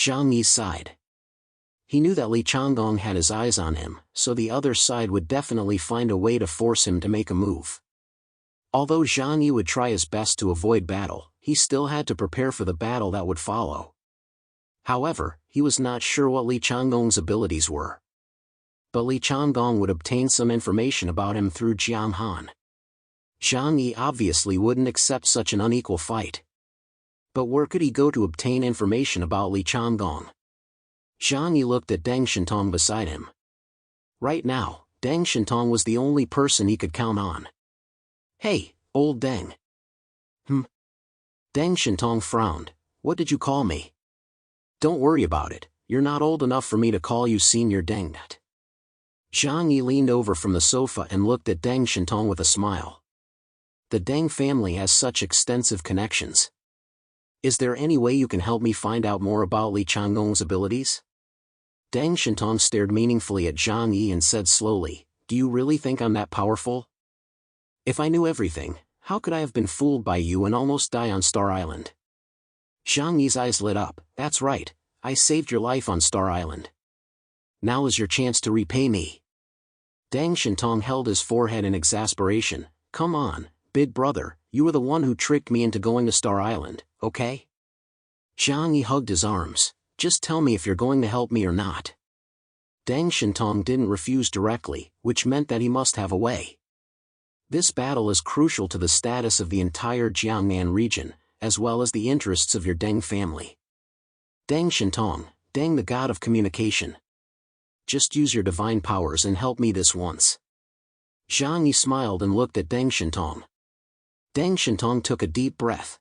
Zhang Yi sighed. He knew that Li Changgong had his eyes on him, so the other side would definitely find a way to force him to make a move. Although Zhang Yi would try his best to avoid battle, he still had to prepare for the battle that would follow. However, he was not sure what Li Changgong's abilities were. But Li Changgong would obtain some information about him through Jiang Han. Zhang Yi obviously wouldn't accept such an unequal fight. But where could he go to obtain information about Li Changgong? Zhang Yi looked at Deng Shintong beside him. Right now, Deng Shintong was the only person he could count on. "Hey, old Deng." Deng Shintong frowned. "What did you call me?" "Don't worry about it, you're not old enough for me to call you Senior Deng." Zhang Yi leaned over from the sofa and looked at Deng Shintong with a smile. The Deng family has such extensive connections. Is there any way you can help me find out more about Li Changgong's abilities? Deng Shintong stared meaningfully at Zhang Yi and said slowly, "Do you really think I'm that powerful? If I knew everything, how could I have been fooled by you and almost die on Star Island?" Zhang Yi's eyes lit up. "That's right, I saved your life on Star Island. Now is your chance to repay me." Deng Shintong held his forehead in exasperation. "Come on, big brother, you were the one who tricked me into going to Star Island, okay?" Zhang Yi hugged his arms. "Just tell me if you're going to help me or not." Deng Shintong didn't refuse directly, which meant that he must have a way. This battle is crucial to the status of the entire Jiangnan region, as well as the interests of your Deng family. Deng Shintong, Deng the god of communication. Just use your divine powers and help me this once. Zhang Yi smiled and looked at Deng Shintong. Deng Shintong took a deep breath.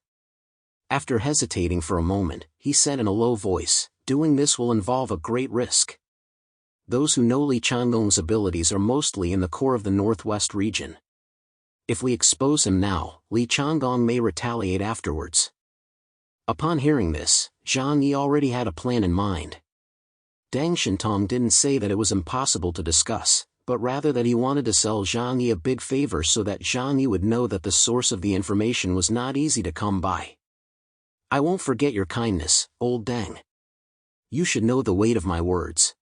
After hesitating for a moment, he said in a low voice, "Doing this will involve a great risk. Those who know Li Changgong's abilities are mostly in the core of the northwest region. If we expose him now, Li Changgong may retaliate afterwards." Upon hearing this, Zhang Yi already had a plan in mind. Deng Shintong didn't say that it was impossible to discuss, but rather that he wanted to sell Zhang Yi a big favor so that Zhang Yi would know that the source of the information was not easy to come by. "I won't forget your kindness, old Deng. You should know the weight of my words."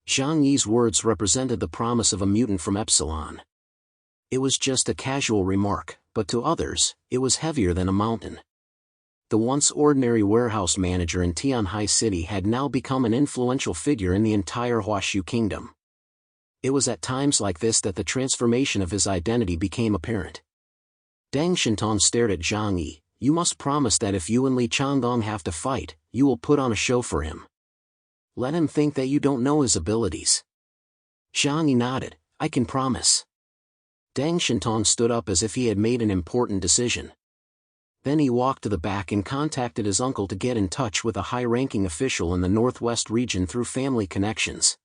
Zhang Yi's words represented the promise of a mutant from Epsilon. It was just a casual remark, but to others, it was heavier than a mountain. The once ordinary warehouse manager in Tianhai City had now become an influential figure in the entire Huashu kingdom. It was at times like this that the transformation of his identity became apparent. Deng Shintong stared at Zhang Yi. "You must promise that if you and Li Changgong have to fight, you will put on a show for him. Let him think that you don't know his abilities." Zhang Yi nodded. "I can promise." Deng Shintong stood up as if he had made an important decision. Then he walked to the back and contacted his uncle to get in touch with a high-ranking official in the northwest region through family connections.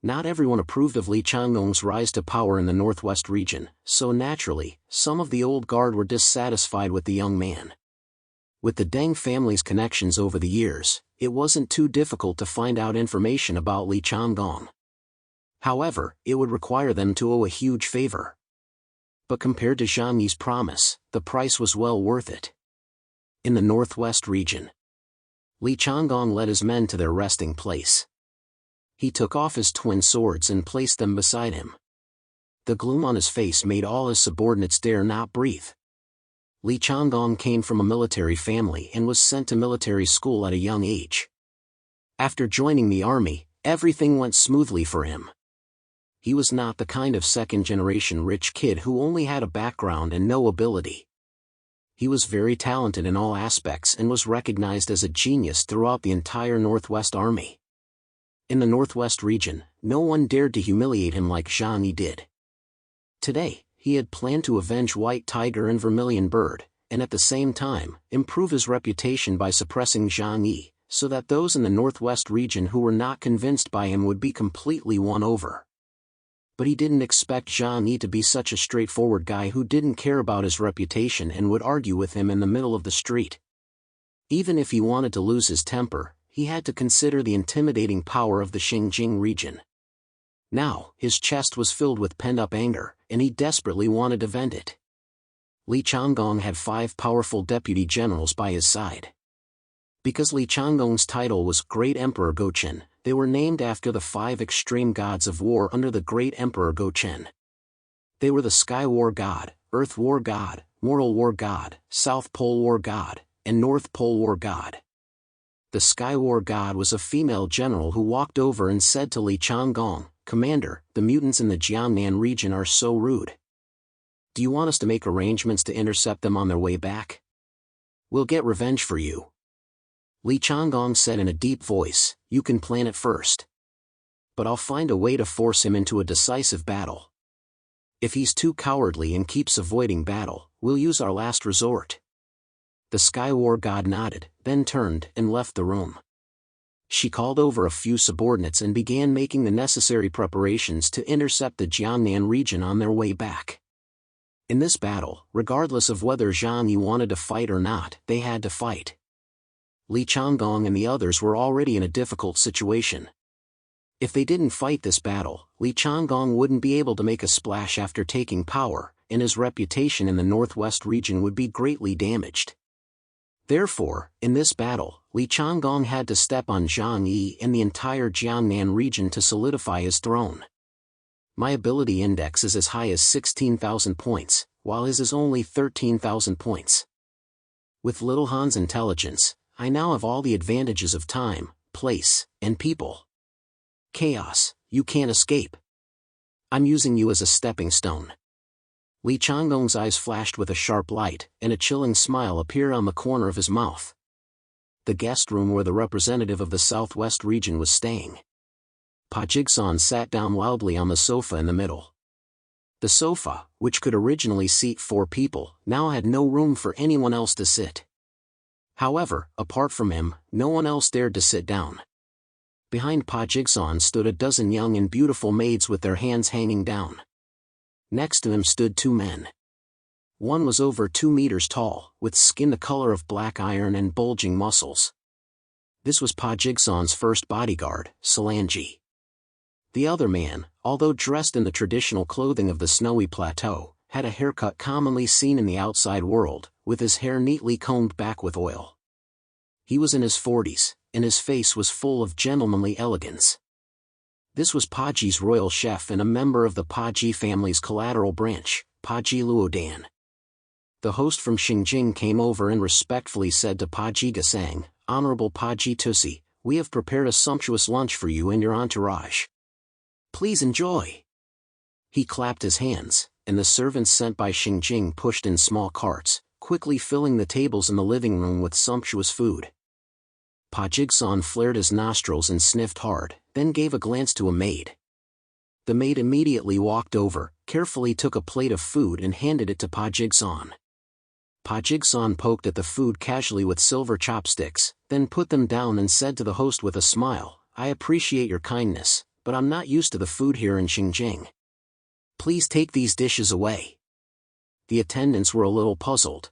Not everyone approved of Li Changgong's rise to power in the northwest region, so naturally, some of the old guard were dissatisfied with the young man. With the Deng family's connections over the years, it wasn't too difficult to find out information about Li Changgong. However, it would require them to owe a huge favor. But compared to Zhang Yi's promise, the price was well worth it. In the northwest region, Li Changgong led his men to their resting place. He took off his twin swords and placed them beside him. The gloom on his face made all his subordinates dare not breathe. Li Changgong came from a military family and was sent to military school at a young age. After joining the army, everything went smoothly for him. He was not the kind of second-generation rich kid who only had a background and no ability. He was very talented in all aspects and was recognized as a genius throughout the entire Northwest Army. In the Northwest region, no one dared to humiliate him like Zhang Yi did. Today, he had planned to avenge White Tiger and Vermilion Bird, and at the same time, improve his reputation by suppressing Zhang Yi, so that those in the Northwest region who were not convinced by him would be completely won over. But he didn't expect Zhang Yi to be such a straightforward guy who didn't care about his reputation and would argue with him in the middle of the street. Even if he wanted to lose his temper, he had to consider the intimidating power of the Xinjiang region. Now, his chest was filled with pent-up anger, and he desperately wanted to vent it. Li Changgong had 5 powerful deputy generals by his side. Because Li Changgong's title was Great Emperor Gochen, they were named after the 5 extreme gods of war under the Great Emperor Gochen. They were the Sky War God, Earth War God, Moral War God, South Pole War God, and North Pole War God. The Sky War God was a female general who walked over and said to Li Changgong, "Commander, the mutants in the Jiangnan region are so rude. Do you want us to make arrangements to intercept them on their way back? We'll get revenge for you." Li Changgong said in a deep voice, "You can plan it first. But I'll find a way to force him into a decisive battle. If he's too cowardly and keeps avoiding battle, we'll use our last resort." The Sky War God nodded, then turned and left the room. She called over a few subordinates and began making the necessary preparations to intercept the Jiangnan region on their way back. In this battle, regardless of whether Zhang Yi wanted to fight or not, they had to fight. Li Changgong and the others were already in a difficult situation. If they didn't fight this battle, Li Changgong wouldn't be able to make a splash after taking power, and his reputation in the northwest region would be greatly damaged. Therefore, in this battle, Li Changgong had to step on Zhang Yi and the entire Jiangnan region to solidify his throne. My ability index is as high as 16,000 points, while his is only 13,000 points. With Little Han's intelligence, I now have all the advantages of time, place, and people. Chaos, you can't escape. I'm using you as a stepping stone. Li Changgong's eyes flashed with a sharp light, and a chilling smile appeared on the corner of his mouth. The guest room where the representative of the southwest region was staying. Pa Jigsaw sat down loudly on the sofa in the middle. The sofa, which could originally seat 4 people, now had no room for anyone else to sit. However, apart from him, no one else dared to sit down. Behind Pa Jigsaw stood a dozen young and beautiful maids with their hands hanging down. Next to him stood 2 men. One was over 2 meters tall, with skin the color of black iron and bulging muscles. This was Pa Jigsaw's first bodyguard, Salanji. The other man, although dressed in the traditional clothing of the snowy plateau, had a haircut commonly seen in the outside world, with his hair neatly combed back with oil. He was in his 40s, and his face was full of gentlemanly elegance. This was Paji's royal chef and a member of the Paji family's collateral branch, Paji Luodan. The host from Xinjiang came over and respectfully said to Paji Gasang, "Honorable Paji Tusi, we have prepared a sumptuous lunch for you and your entourage. Please enjoy." He clapped his hands, and the servants sent by Xinjiang pushed in small carts, quickly filling the tables in the living room with sumptuous food. Pa Jigsaw flared his nostrils and sniffed hard, then gave a glance to a maid. The maid immediately walked over, carefully took a plate of food and handed it to Pa Jigsaw. Pa Jigsaw poked at the food casually with silver chopsticks, then put them down and said to the host with a smile, "I appreciate your kindness, but I'm not used to the food here in Xinjiang. Please take these dishes away." The attendants were a little puzzled.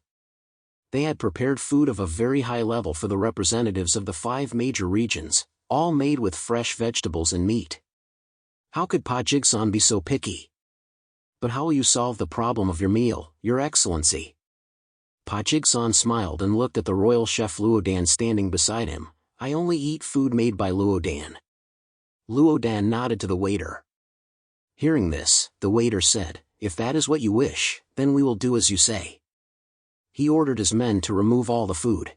They had prepared food of a very high level for the representatives of the 5 major regions, all made with fresh vegetables and meat. How could Pa Jigsaw be so picky? "But how will you solve the problem of your meal, Your Excellency?" Pa Jigsaw smiled and looked at the royal chef Luodan standing beside him. "I only eat food made by Luodan." Luodan nodded to the waiter. Hearing this, the waiter said, "If that is what you wish, then we will do as you say." He ordered his men to remove all the food.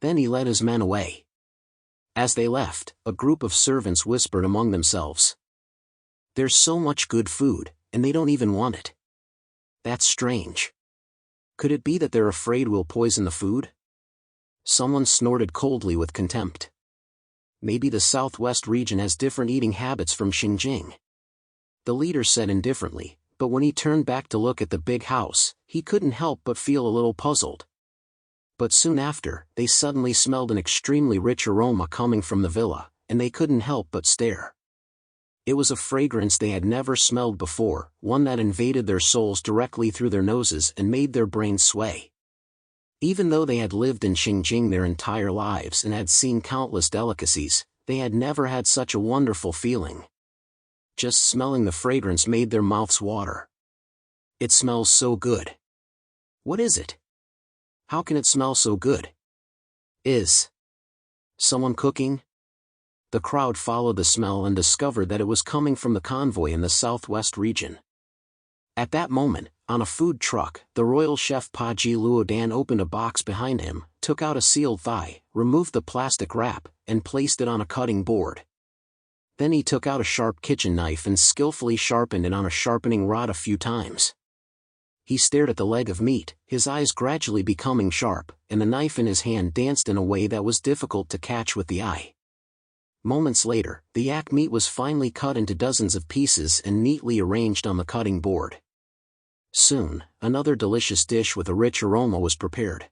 Then he led his men away. As they left, a group of servants whispered among themselves, "There's so much good food, and they don't even want it. That's strange. Could it be that they're afraid we'll poison the food?" Someone snorted coldly with contempt. "Maybe the southwest region has different eating habits from Xinjiang." The leader said indifferently, but when he turned back to look at the big house, he couldn't help but feel a little puzzled. But soon after, they suddenly smelled an extremely rich aroma coming from the villa, and they couldn't help but stare. It was a fragrance they had never smelled before, one that invaded their souls directly through their noses and made their brains sway. Even though they had lived in Xinjiang their entire lives and had seen countless delicacies, they had never had such a wonderful feeling. Just smelling the fragrance made their mouths water. "It smells so good. What is it? How can it smell so good?" Someone cooking? The crowd followed the smell and discovered that it was coming from the convoy in the southwest region. At that moment, on a food truck, the royal chef Paji Luodan opened a box behind him, took out a sealed thigh, removed the plastic wrap, and placed it on a cutting board. Then he took out a sharp kitchen knife and skillfully sharpened it on a sharpening rod a few times. He stared at the leg of meat, his eyes gradually becoming sharp, and the knife in his hand danced in a way that was difficult to catch with the eye. Moments later, the yak meat was finally cut into dozens of pieces and neatly arranged on the cutting board. Soon, another delicious dish with a rich aroma was prepared.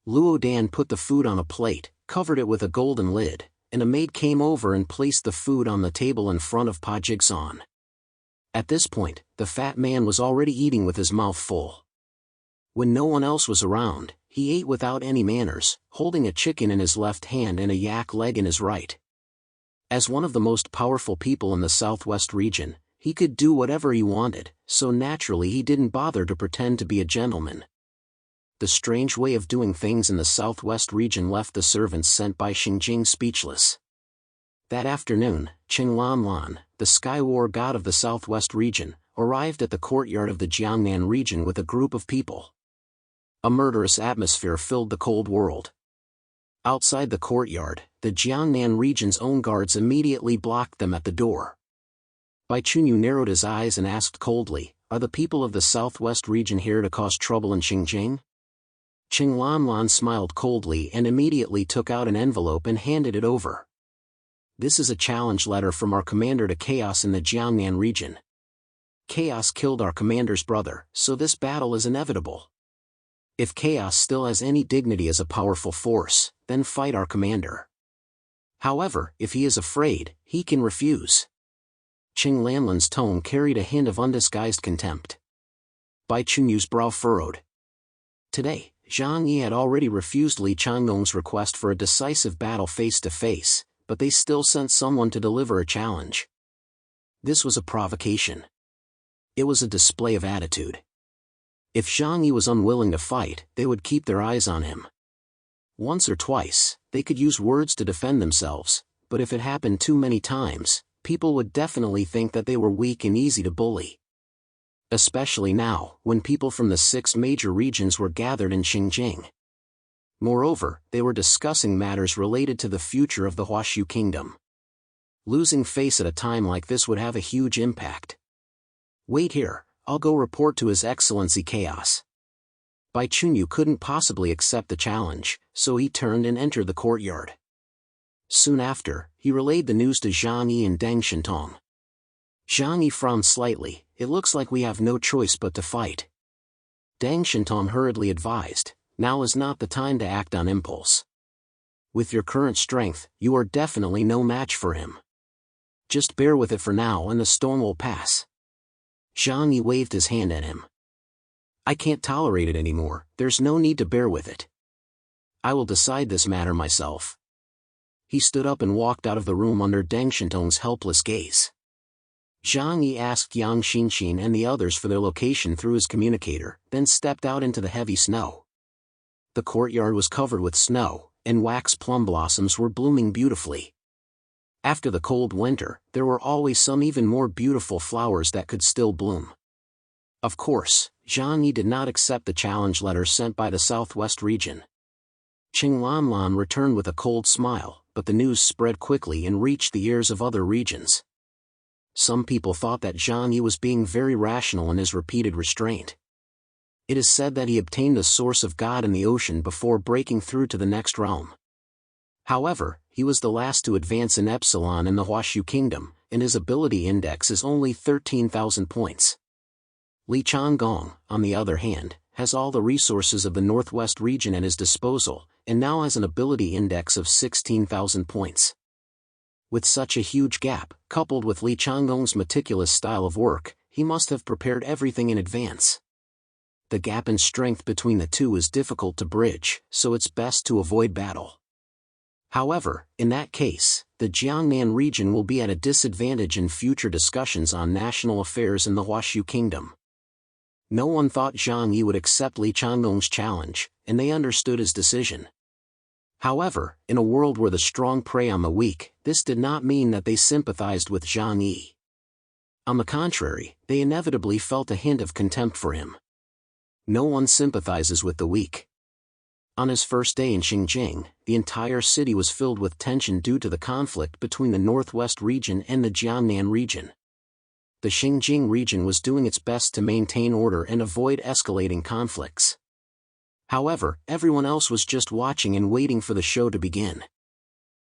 Luodan put the food on a plate, covered it with a golden lid, and a maid came over and placed the food on the table in front of Pa Jigsan. At this point, the fat man was already eating with his mouth full. When no one else was around, he ate without any manners, holding a chicken in his left hand and a yak leg in his right. As one of the most powerful people in the southwest region, he could do whatever he wanted, so naturally he didn't bother to pretend to be a gentleman. The strange way of doing things in the southwest region left the servants sent by Xingjing speechless. That afternoon, Qinglan, the sky war god of the southwest region, arrived at the courtyard of the Jiangnan region with a group of people. A murderous atmosphere filled the cold world. Outside the courtyard, the Jiangnan region's own guards immediately blocked them at the door. Bai Chunyu narrowed his eyes and asked coldly, "Are the people of the southwest region here to cause trouble in Xinjiang?" Qinglan smiled coldly and immediately took out an envelope and handed it over. "This is a challenge letter from our commander to Chaos in the Jiangnan region. Chaos killed our commander's brother, so this battle is inevitable. If Chaos still has any dignity as a powerful force, then fight our commander. However, if he is afraid, he can refuse." Qinglan's tone carried a hint of undisguised contempt. Bai Chunyu's brow furrowed. Today, Zhang Yi had already refused Li Changgong's request for a decisive battle face-to-face, but they still sent someone to deliver a challenge. This was a provocation. It was a display of attitude. If Zhang Yi was unwilling to fight, they would keep their eyes on him. Once or twice, they could use words to defend themselves, but if it happened too many times, people would definitely think that they were weak and easy to bully. Especially now, when people from the 6 major regions were gathered in Xinjiang. Moreover, they were discussing matters related to the future of the Huashu kingdom. Losing face at a time like this would have a huge impact. "Wait here, I'll go report to His Excellency Chaos." Bai Chunyu couldn't possibly accept the challenge, so he turned and entered the courtyard. Soon after, he relayed the news to Zhang Yi and Deng Shintong. Zhang Yi frowned slightly. "It looks like we have no choice but to fight." Deng Shintong hurriedly advised, "Now is not the time to act on impulse. With your current strength, you are definitely no match for him. Just bear with it for now and the storm will pass." Zhang Yi waved his hand at him. "I can't tolerate it anymore, there's no need to bear with it. I will decide this matter myself." He stood up and walked out of the room under Deng Shintong's helpless gaze. Zhang Yi asked Yang Xinxin and the others for their location through his communicator, then stepped out into the heavy snow. The courtyard was covered with snow, and wax plum blossoms were blooming beautifully. After the cold winter, there were always some even more beautiful flowers that could still bloom. Of course, Zhang Yi did not accept the challenge letter sent by the southwest region. Qinglan returned with a cold smile, but the news spread quickly and reached the ears of other regions. Some people thought that Zhang Yi was being very rational in his repeated restraint. It is said that he obtained the source of God in the ocean before breaking through to the next realm. However, he was the last to advance in Epsilon in the Huashu kingdom, and his ability index is only 13,000 points. Li Changgong, on the other hand, has all the resources of the northwest region at his disposal, and now has an ability index of 16,000 points. With such a huge gap, coupled with Li Changgong's meticulous style of work, he must have prepared everything in advance. The gap in strength between the two is difficult to bridge, so it's best to avoid battle. However, in that case, the Jiangnan region will be at a disadvantage in future discussions on national affairs in the Huashu kingdom. No one thought Zhang Yi would accept Li Changgong's challenge, and they understood his decision. However, in a world where the strong prey on the weak, this did not mean that they sympathized with Zhang Yi. On the contrary, they inevitably felt a hint of contempt for him. No one sympathizes with the weak. On his first day in Xinjiang, the entire city was filled with tension due to the conflict between the Northwest region and the Jiangnan region. The Xinjiang region was doing its best to maintain order and avoid escalating conflicts. However, everyone else was just watching and waiting for the show to begin.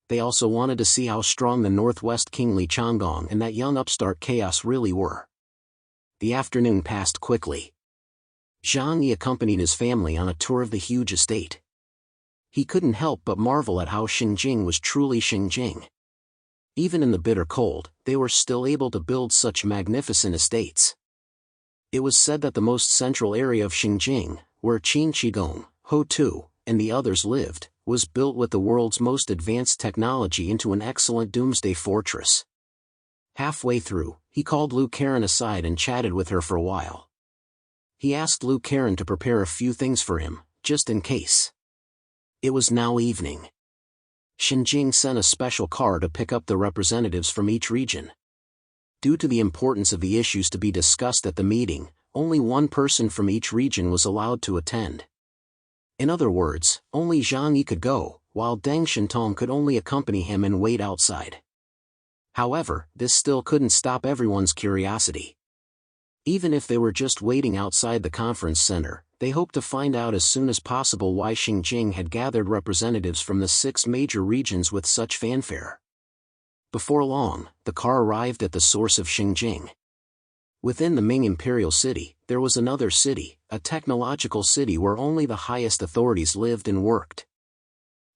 They also wanted to see how strong the Northwest King Li Changgong and that young upstart Chaos really were. The afternoon passed quickly. Zhang Yi accompanied his family on a tour of the huge estate. He couldn't help but marvel at how Xinjiang was truly Xinjiang. Even in the bitter cold, they were still able to build such magnificent estates. It was said that the most central area of Xinjiang, where Qin Qigong, Ho Tu, and the others lived, was built with the world's most advanced technology into an excellent doomsday fortress. Halfway through, he called Lu Karen aside and chatted with her for a while. He asked Lu Karen to prepare a few things for him, just in case. It was now evening. Xinjiang sent a special car to pick up the representatives from each region. Due to the importance of the issues to be discussed at the meeting, only one person from each region was allowed to attend. In other words, only Zhang Yi could go, while Deng Shintong could only accompany him and wait outside. However, this still couldn't stop everyone's curiosity. Even if they were just waiting outside the conference center, they hoped to find out as soon as possible why Xinjiang had gathered representatives from the 6 major regions with such fanfare. Before long, the car arrived at the source of Xinjiang. Within the Ming Imperial City, there was another city, a technological city where only the highest authorities lived and worked.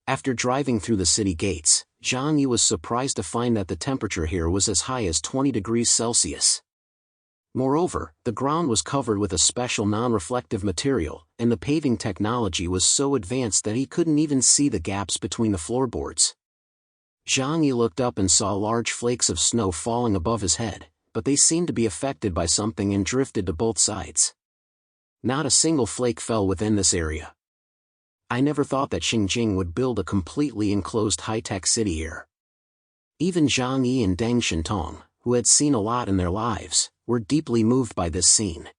After driving through the city gates, Zhang Yi was surprised to find that the temperature here was as high as 20 degrees Celsius. Moreover, the ground was covered with a special non-reflective material, and the paving technology was so advanced that he couldn't even see the gaps between the floorboards. Zhang Yi looked up and saw large flakes of snow falling above his head, but they seemed to be affected by something and drifted to both sides. Not a single flake fell within this area. I never thought that Xinjiang would build a completely enclosed high-tech city here. Even Zhang Yi and Deng Shintong, who had seen a lot in their lives, were deeply moved by this scene.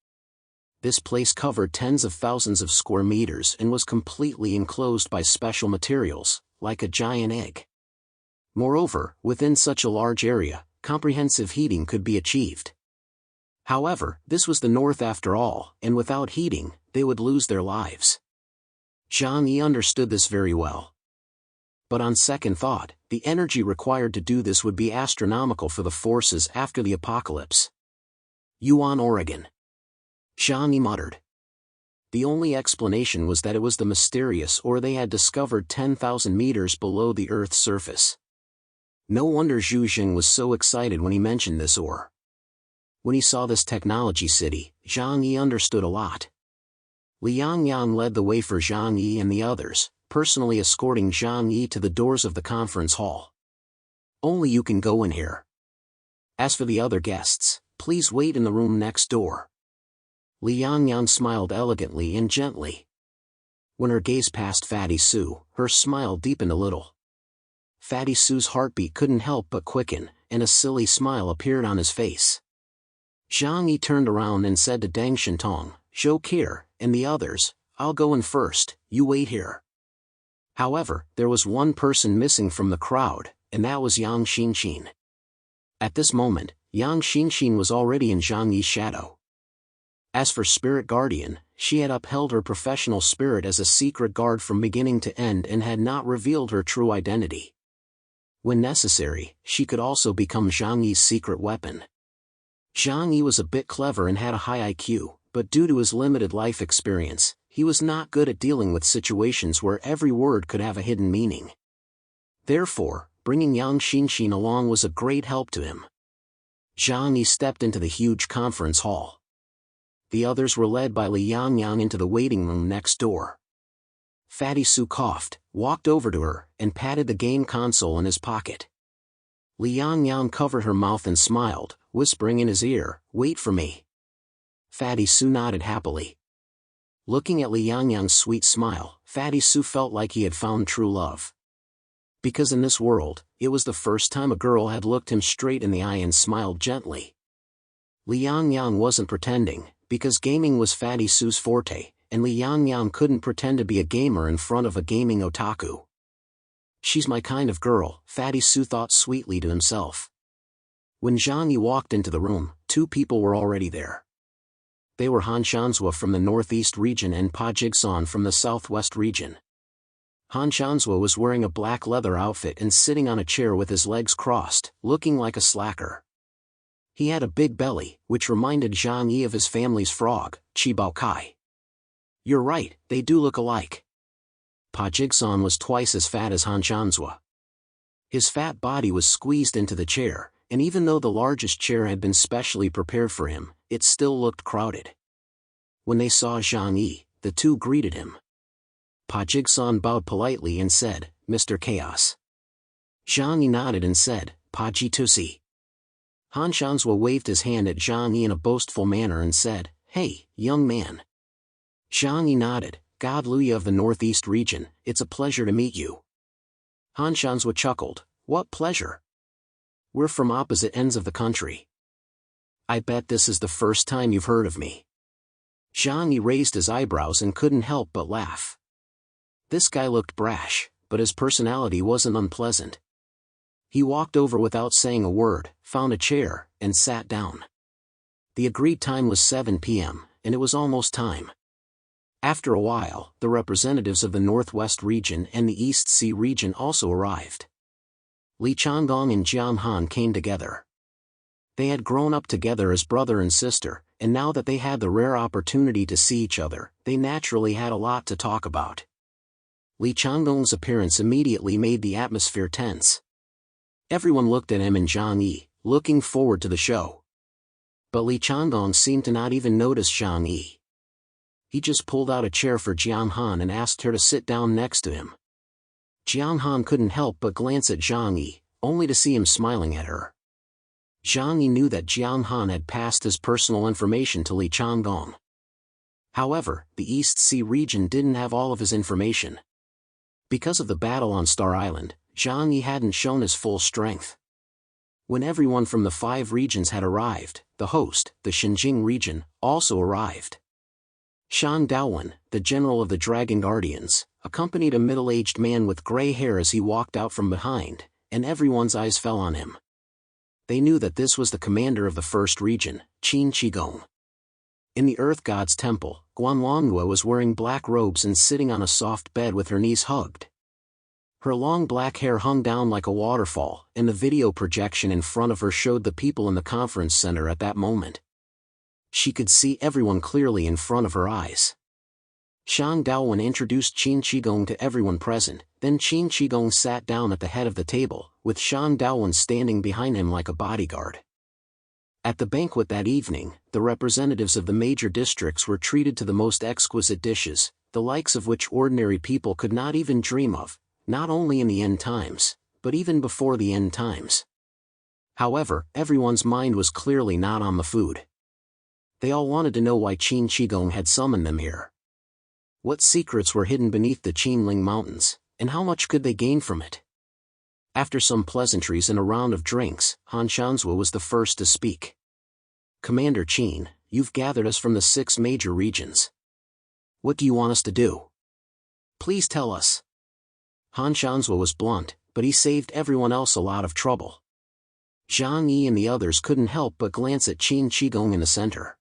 This place covered tens of thousands of square meters and was completely enclosed by special materials, like a giant egg. Moreover, within such a large area, comprehensive heating could be achieved. However, this was the north after all, and without heating, they would lose their lives. Zhang Yi understood this very well. But on second thought, the energy required to do this would be astronomical for the forces after the apocalypse. Yuan, Oregon. Zhang Yi muttered. The only explanation was that it was the mysterious ore they had discovered 10,000 meters below the Earth's surface. No wonder Zhu Jing was so excited when he mentioned this ore. When he saw this technology city, Zhang Yi understood a lot. Liang Yang led the way for Zhang Yi and the others, personally escorting Zhang Yi to the doors of the conference hall. Only you can go in here. As for the other guests, please wait in the room next door. Liang Yang smiled elegantly and gently. When her gaze passed Fatty Sue, her smile deepened a little. Fatty Sue's heartbeat couldn't help but quicken, and a silly smile appeared on his face. Zhang Yi turned around and said to Deng Shintong, "Zhou Qir, and the others, I'll go in first, you wait here." However, there was one person missing from the crowd, and that was Yang Xinxin. At this moment, Yang Xinxin was already in Zhang Yi's shadow. As for Spirit Guardian, she had upheld her professional spirit as a secret guard from beginning to end and had not revealed her true identity. When necessary, she could also become Zhang Yi's secret weapon. Zhang Yi was a bit clever and had a high IQ, but due to his limited life experience, he was not good at dealing with situations where every word could have a hidden meaning. Therefore, bringing Yang Xinxin along was a great help to him. Zhang Yi stepped into the huge conference hall. The others were led by Liang Yang into the waiting room next door. Fatty Sue coughed, walked over to her, and patted the game console in his pocket. Liang Yang covered her mouth and smiled, whispering in his ear, "Wait for me." Fatty Sue nodded happily. Looking at Li Yangyang's sweet smile, Fatty Su felt like he had found true love. Because in this world, it was the first time a girl had looked him straight in the eye and smiled gently. Li Yangyang wasn't pretending, because gaming was Fatty Su's forte, and Li Yangyang couldn't pretend to be a gamer in front of a gaming otaku. She's my kind of girl, Fatty Su thought sweetly to himself. When Zhang Yi walked into the room, two people were already there. They were Han Shanzhua from the northeast region and Pa Jigsan from the southwest region. Han Shanzhua was wearing a black leather outfit and sitting on a chair with his legs crossed, looking like a slacker. He had a big belly, which reminded Zhang Yi of his family's frog, Qi Bao Kai. You're right, they do look alike. Pa Jigsan was twice as fat as Han Shanzhua. His fat body was squeezed into the chair, and even though the largest chair had been specially prepared for him, it still looked crowded. When they saw Zhang Yi, the two greeted him. Pa Jigsan bowed politely and said, Mr. Chaos. Zhang Yi nodded and said, Pa Ji Tusi. Han Shanzhua waved his hand at Zhang Yi in a boastful manner and said, Hey, young man. Zhang Yi nodded, God Luya of the northeast region, it's a pleasure to meet you. Han Shanzhua chuckled, What pleasure? We're from opposite ends of the country. I bet this is the first time you've heard of me. Zhang Yi raised his eyebrows and couldn't help but laugh. This guy looked brash, but his personality wasn't unpleasant. He walked over without saying a word, found a chair, and sat down. The agreed time was 7 p.m., and it was almost time. After a while, the representatives of the Northwest region and the East Sea region also arrived. Li Changgong and Jiang Han came together. They had grown up together as brother and sister, and now that they had the rare opportunity to see each other, they naturally had a lot to talk about. Li Changgong's appearance immediately made the atmosphere tense. Everyone looked at him and Zhang Yi, looking forward to the show. But Li Changgong seemed to not even notice Zhang Yi. He just pulled out a chair for Jiang Han and asked her to sit down next to him. Jiang Han couldn't help but glance at Zhang Yi, only to see him smiling at her. Zhang Yi knew that Jiang Han had passed his personal information to Li Changgong. However, the East Sea region didn't have all of his information. Because of the battle on Star Island, Zhang Yi hadn't shown his full strength. When everyone from the 5 regions had arrived, the host, the Xinjing region, also arrived. Shan Daowen, the general of the Dragon Guardians, accompanied a middle-aged man with gray hair as he walked out from behind, and everyone's eyes fell on him. They knew that this was the commander of the first region, Qin Qigong. In the Earth God's temple, Guanlongua was wearing black robes and sitting on a soft bed with her knees hugged. Her long black hair hung down like a waterfall, and the video projection in front of her showed the people in the conference center at that moment. She could see everyone clearly in front of her eyes. Shang Daowen introduced Qin Qigong to everyone present, then Qin Qigong sat down at the head of the table, with Shang Daowen standing behind him like a bodyguard. At the banquet that evening, the representatives of the major districts were treated to the most exquisite dishes, the likes of which ordinary people could not even dream of, not only in the end times, but even before the end times. However, everyone's mind was clearly not on the food. They all wanted to know why Qin Qigong had summoned them here. What secrets were hidden beneath the Chinling Mountains, and how much could they gain from it? After some pleasantries and a round of drinks, Han Shanzhua was the first to speak. Commander Qin, you've gathered us from the 6 major regions. What do you want us to do? Please tell us. Han Shanzhua was blunt, but he saved everyone else a lot of trouble. Zhang Yi and the others couldn't help but glance at Qin Qigong in the center.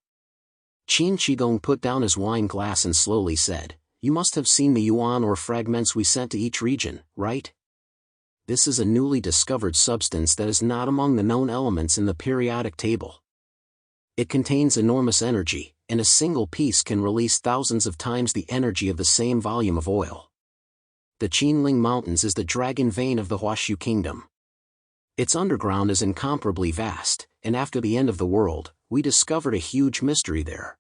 Qin Qigong put down his wine glass and slowly said, You must have seen the yuan or fragments we sent to each region, right? This is a newly discovered substance that is not among the known elements in the periodic table. It contains enormous energy, and a single piece can release thousands of times the energy of the same volume of oil. The Chinling Mountains is the dragon vein of the Huashu Kingdom. Its underground is incomparably vast, and after the end of the world, we discovered a huge mystery there.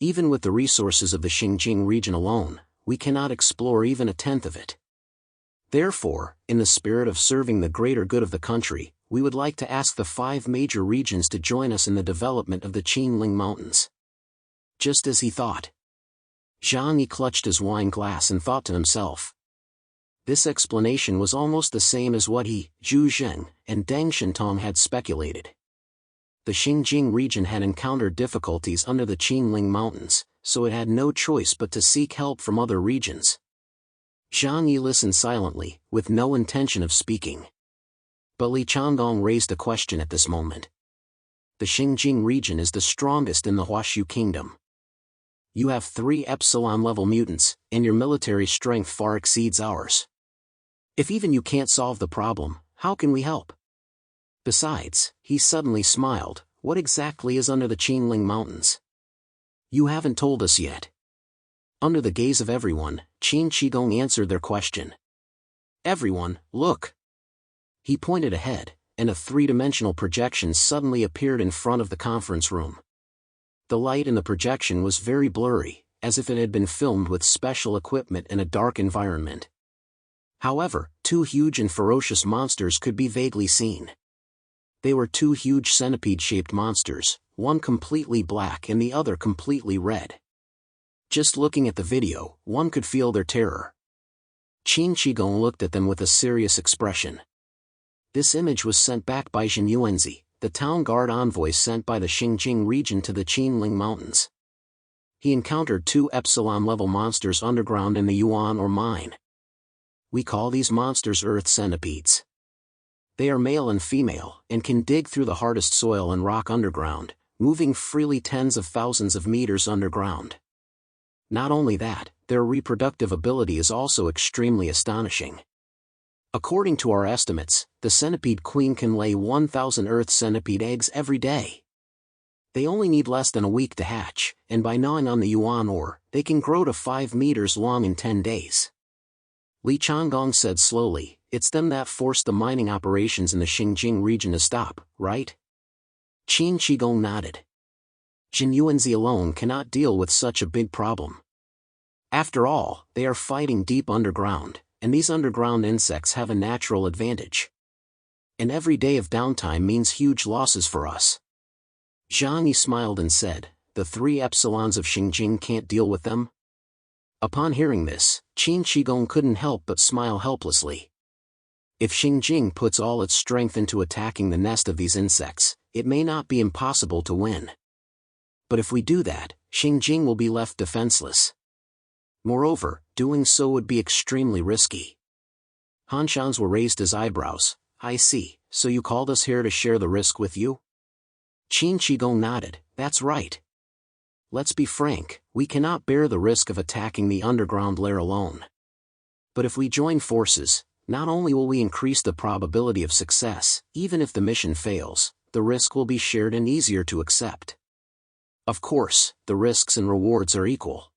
Even with the resources of the Xinjing region alone, we cannot explore even a tenth of it. Therefore, in the spirit of serving the greater good of the country, we would like to ask the 5 major regions to join us in the development of the Chinling Mountains. Just as he thought. Zhang Yi clutched his wine glass and thought to himself. This explanation was almost the same as what he, Zhu Zheng, and Deng Shintong had speculated. The Xinjiang region had encountered difficulties under the Qinling Mountains, so it had no choice but to seek help from other regions. Zhang Yi listened silently, with no intention of speaking. But Li Changgong raised a question at this moment. The Xinjiang region is the strongest in the Huashu kingdom. You have 3 epsilon-level mutants, and your military strength far exceeds ours. If even you can't solve the problem, how can we help? Besides, he suddenly smiled, what exactly is under the Qinling Mountains? You haven't told us yet. Under the gaze of everyone, Qin Shigong answered their question. Everyone, look! He pointed ahead, and a 3-dimensional projection suddenly appeared in front of the conference room. The light in the projection was very blurry, as if it had been filmed with special equipment in a dark environment. However, 2 huge and ferocious monsters could be vaguely seen. They were 2 huge centipede-shaped monsters, one completely black and the other completely red. Just looking at the video, one could feel their terror. Qin Shigong looked at them with a serious expression. This image was sent back by Zhen Yuanzi, the town guard envoy sent by the Xinjiang region to the Qinling Mountains. He encountered 2 epsilon-level monsters underground in the Yuan or mine. We call these monsters earth centipedes. They are male and female, and can dig through the hardest soil and rock underground, moving freely tens of thousands of meters underground. Not only that, their reproductive ability is also extremely astonishing. According to our estimates, the centipede queen can lay 1,000 earth centipede eggs every day. They only need less than a week to hatch, and by gnawing on the yuan ore, they can grow to 5 meters long in 10 days. Li Changgong said slowly, it's them that forced the mining operations in the Xinjiang region to stop, right? Qin Shigong nodded. Zhen Yuanzi alone cannot deal with such a big problem. After all, they are fighting deep underground, and these underground insects have a natural advantage. And every day of downtime means huge losses for us. Zhang Yi smiled and said, the 3 epsilons of Xinjiang can't deal with them? Upon hearing this, Qin Shigong couldn't help but smile helplessly. If Xinjiang puts all its strength into attacking the nest of these insects, it may not be impossible to win. But if we do that, Xinjiang will be left defenseless. Moreover, doing so would be extremely risky. Han Shan's were raised his eyebrows. I see, so you called us here to share the risk with you? Qin Shigong nodded, that's right. Let's be frank, we cannot bear the risk of attacking the underground lair alone. But if we join forces, not only will we increase the probability of success, even if the mission fails, the risk will be shared and easier to accept. Of course, the risks and rewards are equal.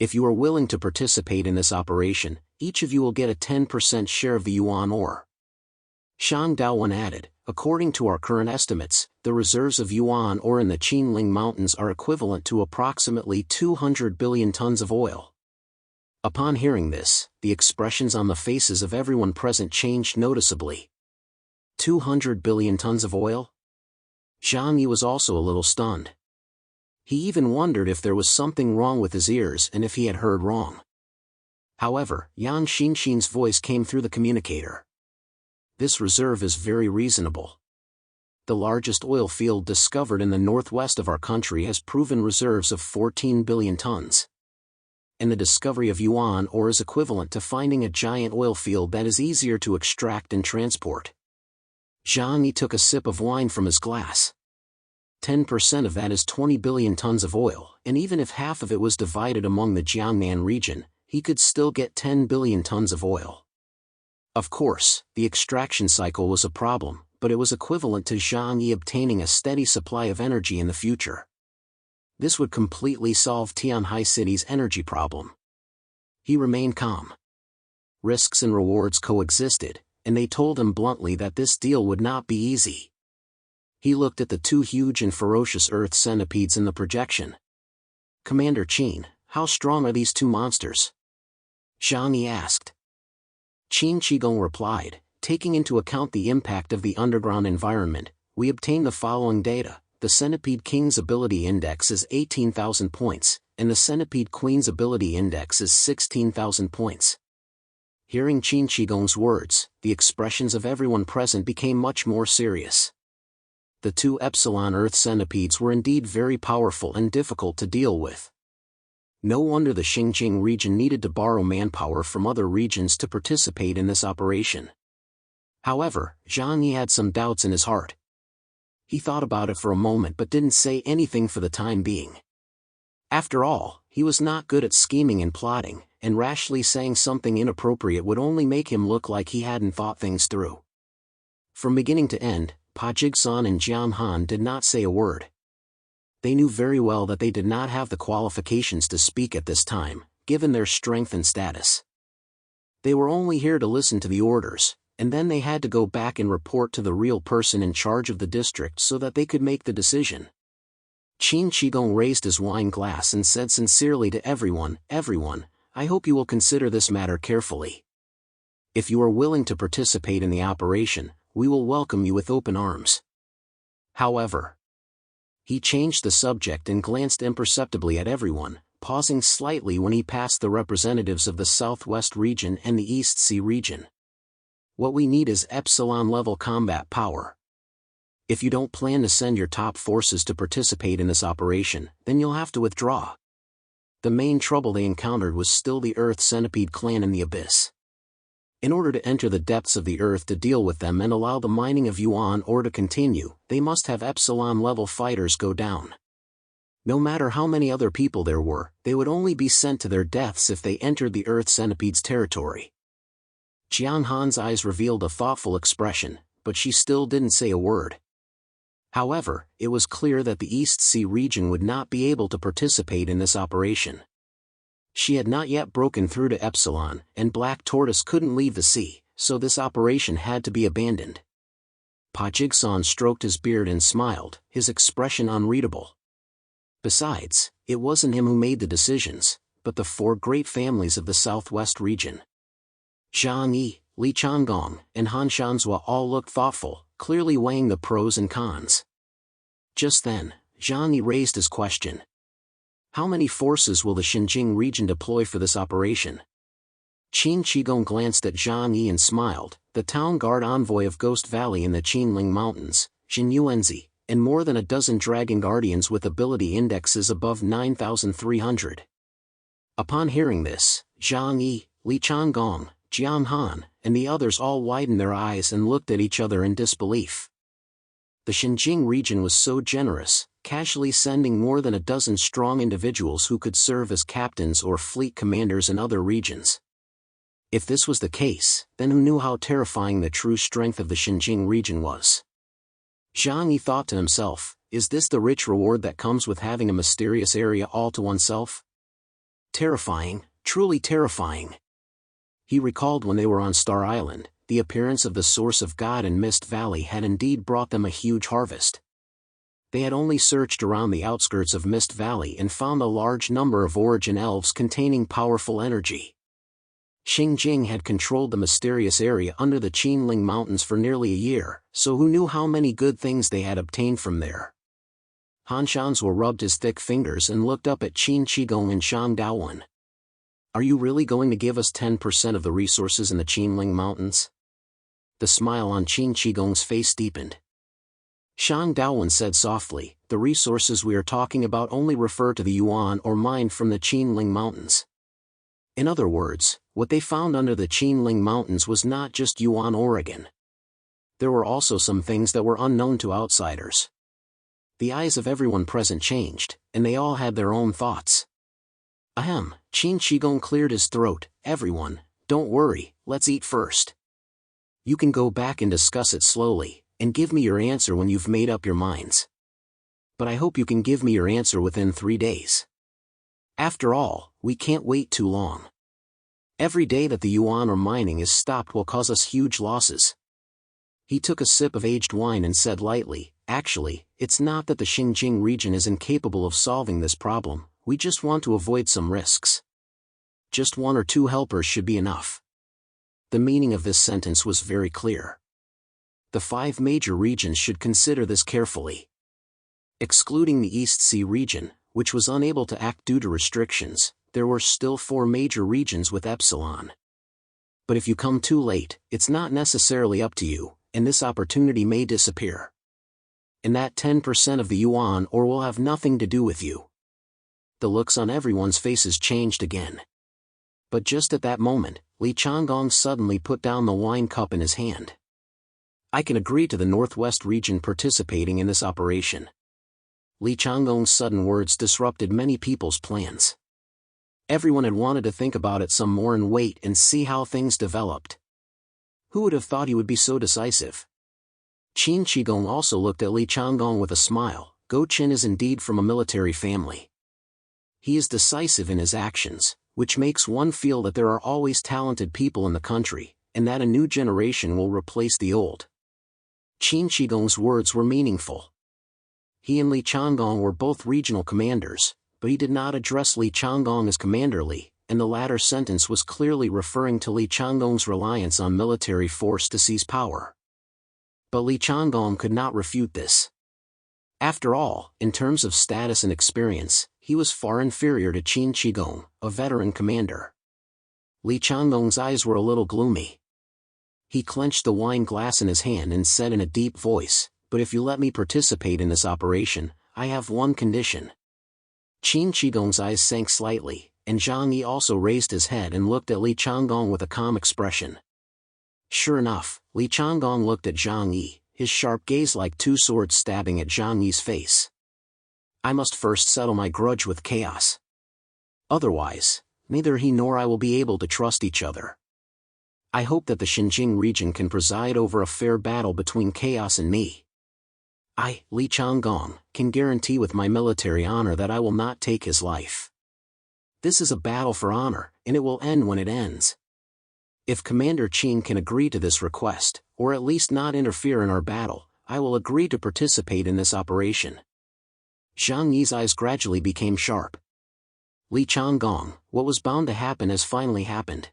If you are willing to participate in this operation, each of you will get a 10% share of the yuan ore. Shang Daowen added, according to our current estimates, the reserves of yuan ore in the Qinling Mountains are equivalent to approximately 200 billion tons of oil. Upon hearing this, the expressions on the faces of everyone present changed noticeably. 200 billion tons of oil? Zhang Yi was also a little stunned. He even wondered if there was something wrong with his ears and if he had heard wrong. However, Yan Xinxin's voice came through the communicator. This reserve is very reasonable. The largest oil field discovered in the northwest of our country has proven reserves of 14 billion tons. And the discovery of yuan ore is equivalent to finding a giant oil field that is easier to extract and transport. Zhang Yi took a sip of wine from his glass. 10% of that is 20 billion tons of oil, and even if half of it was divided among the Jiangnan region, he could still get 10 billion tons of oil. Of course, the extraction cycle was a problem, but it was equivalent to Zhang Yi obtaining a steady supply of energy in the future. This would completely solve Tianhai City's energy problem. He remained calm. Risks and rewards coexisted, and they told him bluntly that this deal would not be easy. He looked at the 2 huge and ferocious earth centipedes in the projection. Commander Qin, how strong are these 2 monsters? Zhang Yi asked. Qin Shigong replied, taking into account the impact of the underground environment, we obtain the following data. The Centipede King's ability index is 18,000 points, and the Centipede Queen's ability index is 16,000 points. Hearing Qin Shigong's words, the expressions of everyone present became much more serious. The two Epsilon Earth centipedes were indeed very powerful and difficult to deal with. No wonder the Xinjiang region needed to borrow manpower from other regions to participate in this operation. However, Zhang Yi had some doubts in his heart. He thought about it for a moment but didn't say anything for the time being. After all, he was not good at scheming and plotting, and rashly saying something inappropriate would only make him look like he hadn't thought things through. From beginning to end, Pa Jigsan and Jian Han did not say a word. They knew very well that they did not have the qualifications to speak at this time, given their strength and status. They were only here to listen to the orders, and then they had to go back and report to the real person in charge of the district so that they could make the decision. Qin Shigong raised his wine glass and said sincerely to everyone, "Everyone, I hope you will consider this matter carefully. If you are willing to participate in the operation, we will welcome you with open arms." However, he changed the subject and glanced imperceptibly at everyone, pausing slightly when he passed the representatives of the Southwest region and the East Sea region. "What we need is Epsilon-level combat power. If you don't plan to send your top forces to participate in this operation, then you'll have to withdraw." The main trouble they encountered was still the Earth Centipede clan in the Abyss. In order to enter the depths of the Earth to deal with them and allow the mining of yuan ore to continue, they must have Epsilon-level fighters go down. No matter how many other people there were, they would only be sent to their deaths if they entered the Earth Centipede's territory. Jian Han's eyes revealed a thoughtful expression, but she still didn't say a word. However, it was clear that the East Sea region would not be able to participate in this operation. She had not yet broken through to Epsilon, and Black Tortoise couldn't leave the sea, so this operation had to be abandoned. Pa Jigsan stroked his beard and smiled, his expression unreadable. Besides, it wasn't him who made the decisions, but the four great families of the Southwest region. Zhang Yi, Li Changgong, and Han Shanzhua all looked thoughtful, clearly weighing the pros and cons. Just then, Zhang Yi raised his question. "How many forces will the Xinjiang region deploy for this operation?" Qin Shigong glanced at Zhang Yi and smiled. "The town guard envoy of Ghost Valley in the Qinling Mountains, Jin Yuanzi, and more than a dozen dragon guardians with ability indexes above 9,300. Upon hearing this, Zhang Yi, Li Changgong, Jian Han, and the others all widened their eyes and looked at each other in disbelief. The Xinjiang region was so generous, casually sending more than a dozen strong individuals who could serve as captains or fleet commanders in other regions. If this was the case, then who knew how terrifying the true strength of the Xinjiang region was? Zhang Yi thought to himself, is this the rich reward that comes with having a mysterious area all to oneself? Terrifying, truly terrifying. He recalled when they were on Star Island, the appearance of the source of God in Mist Valley had indeed brought them a huge harvest. They had only searched around the outskirts of Mist Valley and found a large number of origin elves containing powerful energy. Xinjiang had controlled the mysterious area under the Qinling Mountains for nearly a year, so who knew how many good things they had obtained from there? Han Shanzhua rubbed his thick fingers and looked up at Qin Shigong and Shang Daowen. "Are you really going to give us 10% of the resources in the Qinling Mountains?" The smile on Qin Shigong's face deepened. Shang Daowen said softly, "The resources we are talking about only refer to the yuan or mined from the Qinling Mountains." In other words, what they found under the Qinling Mountains was not just yuan Oregon. There were also some things that were unknown to outsiders. The eyes of everyone present changed, and they all had their own thoughts. Ahem, Qin Shigong cleared his throat. "Everyone, don't worry, let's eat first. You can go back and discuss it slowly, and give me your answer when you've made up your minds. But I hope you can give me your answer within 3 days. After all, we can't wait too long. Every day that the yuan or mining is stopped will cause us huge losses." He took a sip of aged wine and said lightly, "Actually, it's not that the Xinjiang region is incapable of solving this problem, we just want to avoid some risks. Just 1 or 2 helpers should be enough." The meaning of this sentence was very clear. The 5 major regions should consider this carefully. Excluding the East Sea region, which was unable to act due to restrictions, there were still 4 major regions with epsilon. But if you come too late, it's not necessarily up to you, and this opportunity may disappear. And that 10% of the yuan or will have nothing to do with you. The looks on everyone's faces changed again. But just at that moment, Li Changgong suddenly put down the wine cup in his hand. I can agree to the Northwest region participating in this operation. Li Changgong's sudden words disrupted many people's plans. Everyone had wanted to think about it some more and wait and see how things developed. Who would have thought he would be so decisive? Qin Shigong also looked at Li Changgong with a smile. Go Qin is indeed from a military family. He is decisive in his actions, which makes one feel that there are always talented people in the country, and that a new generation will replace the old. Qin Shigong's words were meaningful. He and Li Changgong were both regional commanders, but he did not address Li Changgong as Commander Li, and the latter sentence was clearly referring to Li Changgong's reliance on military force to seize power. But Li Changgong could not refute this. After all, in terms of status and experience, he was far inferior to Qin Shigong, a veteran commander. Li Changgong's eyes were a little gloomy. He clenched the wine glass in his hand and said in a deep voice, "But if you let me participate in this operation, I have one condition." Qin Shigong's eyes sank slightly, and Zhang Yi also raised his head and looked at Li Changgong with a calm expression. Sure enough, Li Changgong looked at Zhang Yi, his sharp gaze like 2 swords stabbing at Zhang Yi's face. I must first settle my grudge with chaos. Otherwise, neither he nor I will be able to trust each other. I hope that the Xinjiang region can preside over a fair battle between chaos and me. I, Li Changgong, can guarantee with my military honor that I will not take his life. This is a battle for honor, and it will end when it ends. If Commander Qin can agree to this request, or at least not interfere in our battle, I will agree to participate in this operation. Zhang Yi's eyes gradually became sharp. Li Changgong, what was bound to happen has finally happened.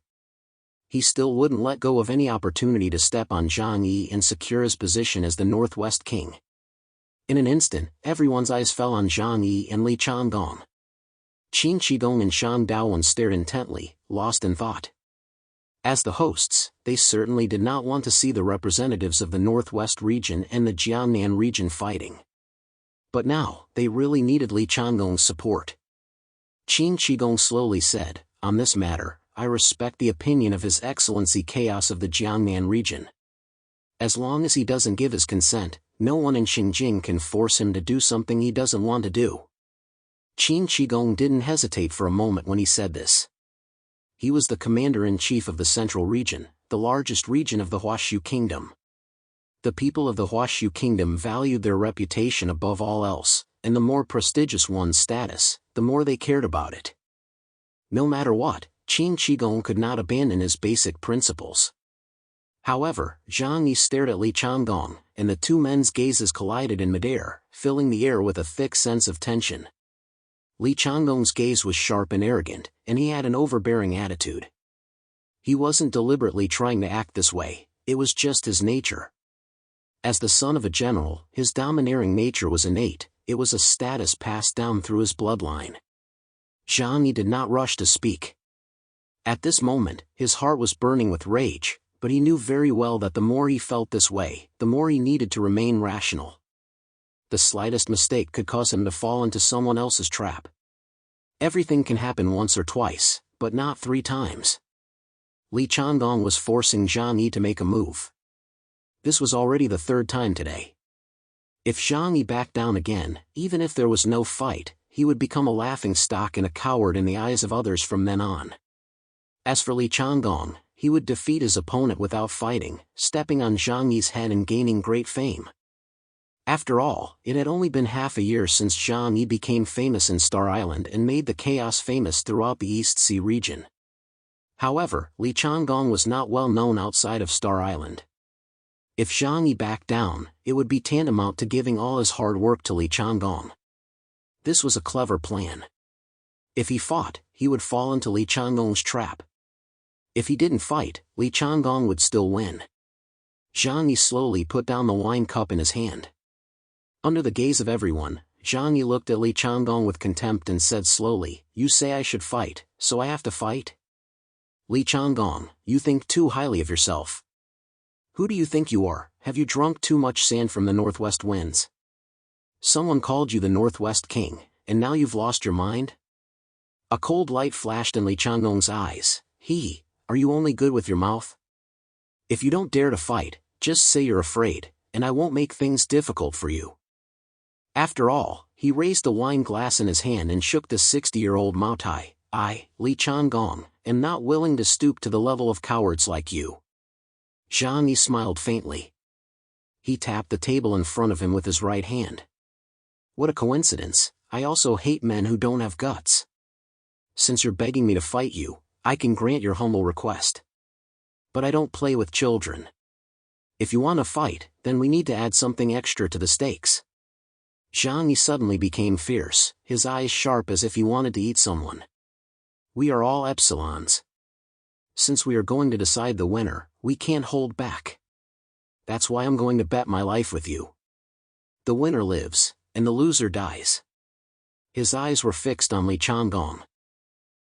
He still wouldn't let go of any opportunity to step on Zhang Yi and secure his position as the Northwest King. In an instant, everyone's eyes fell on Zhang Yi and Li Changgong. Qin Shigong and Shang Daowen stared intently, lost in thought. As the hosts, they certainly did not want to see the representatives of the Northwest region and the Jiangnan region fighting. But now, they really needed Li Changgong's support. Qin Shigong slowly said, on this matter, I respect the opinion of His Excellency Chaos of the Jiangnan region. As long as he doesn't give his consent, no one in Xinjiang can force him to do something he doesn't want to do. Qin Shigong didn't hesitate for a moment when he said this. He was the commander-in-chief of the Central Region, the largest region of the Huaxu Kingdom. The people of the Huaxu Kingdom valued their reputation above all else, and the more prestigious one's status, the more they cared about it. No matter what, Qin Shigong could not abandon his basic principles. However, Zhang Yi stared at Li Changgong, and the 2 men's gazes collided in midair, filling the air with a thick sense of tension. Li Changgong's gaze was sharp and arrogant, and he had an overbearing attitude. He wasn't deliberately trying to act this way, it was just his nature. As the son of a general, his domineering nature was innate, it was a status passed down through his bloodline. Zhang Yi did not rush to speak. At this moment, his heart was burning with rage, but he knew very well that the more he felt this way, the more he needed to remain rational. The slightest mistake could cause him to fall into someone else's trap. Everything can happen once or twice, but not 3 times. Li Changgong was forcing Zhang Yi to make a move. This was already the 3rd time today. If Zhang Yi backed down again, even if there was no fight, he would become a laughingstock and a coward in the eyes of others from then on. As for Li Changgong, he would defeat his opponent without fighting, stepping on Zhang Yi's head and gaining great fame. After all, it had only been half a year since Zhang Yi became famous in Star Island and made the chaos famous throughout the East Sea region. However, Li Changgong was not well known outside of Star Island. If Zhang Yi backed down, it would be tantamount to giving all his hard work to Li Changgong. This was a clever plan. If he fought, he would fall into Li Changgong's trap. If he didn't fight, Li Changgong would still win. Zhang Yi slowly put down the wine cup in his hand. Under the gaze of everyone, Zhang Yi looked at Li Changgong with contempt and said slowly, "You say I should fight, so I have to fight? Li Changgong, you think too highly of yourself. Who do you think you are? Have you drunk too much sand from the northwest winds? Someone called you the Northwest King, and now you've lost your mind?" A cold light flashed in Li Changgong's eyes. Are you only good with your mouth? If you don't dare to fight, just say you're afraid, and I won't make things difficult for you. After all, he raised the wine glass in his hand and shook the 60-year-old Mao Tai. "I, Li Changgong, am not willing to stoop to the level of cowards like you." Zhang Yi smiled faintly. He tapped the table in front of him with his right hand. "What a coincidence, I also hate men who don't have guts. Since you're begging me to fight you, I can grant your humble request. But I don't play with children. If you want to fight, then we need to add something extra to the stakes." Zhang Yi suddenly became fierce, his eyes sharp as if he wanted to eat someone. "We are all epsilons. Since we are going to decide the winner, we can't hold back. That's why I'm going to bet my life with you. The winner lives, and the loser dies." His eyes were fixed on Li Changgong.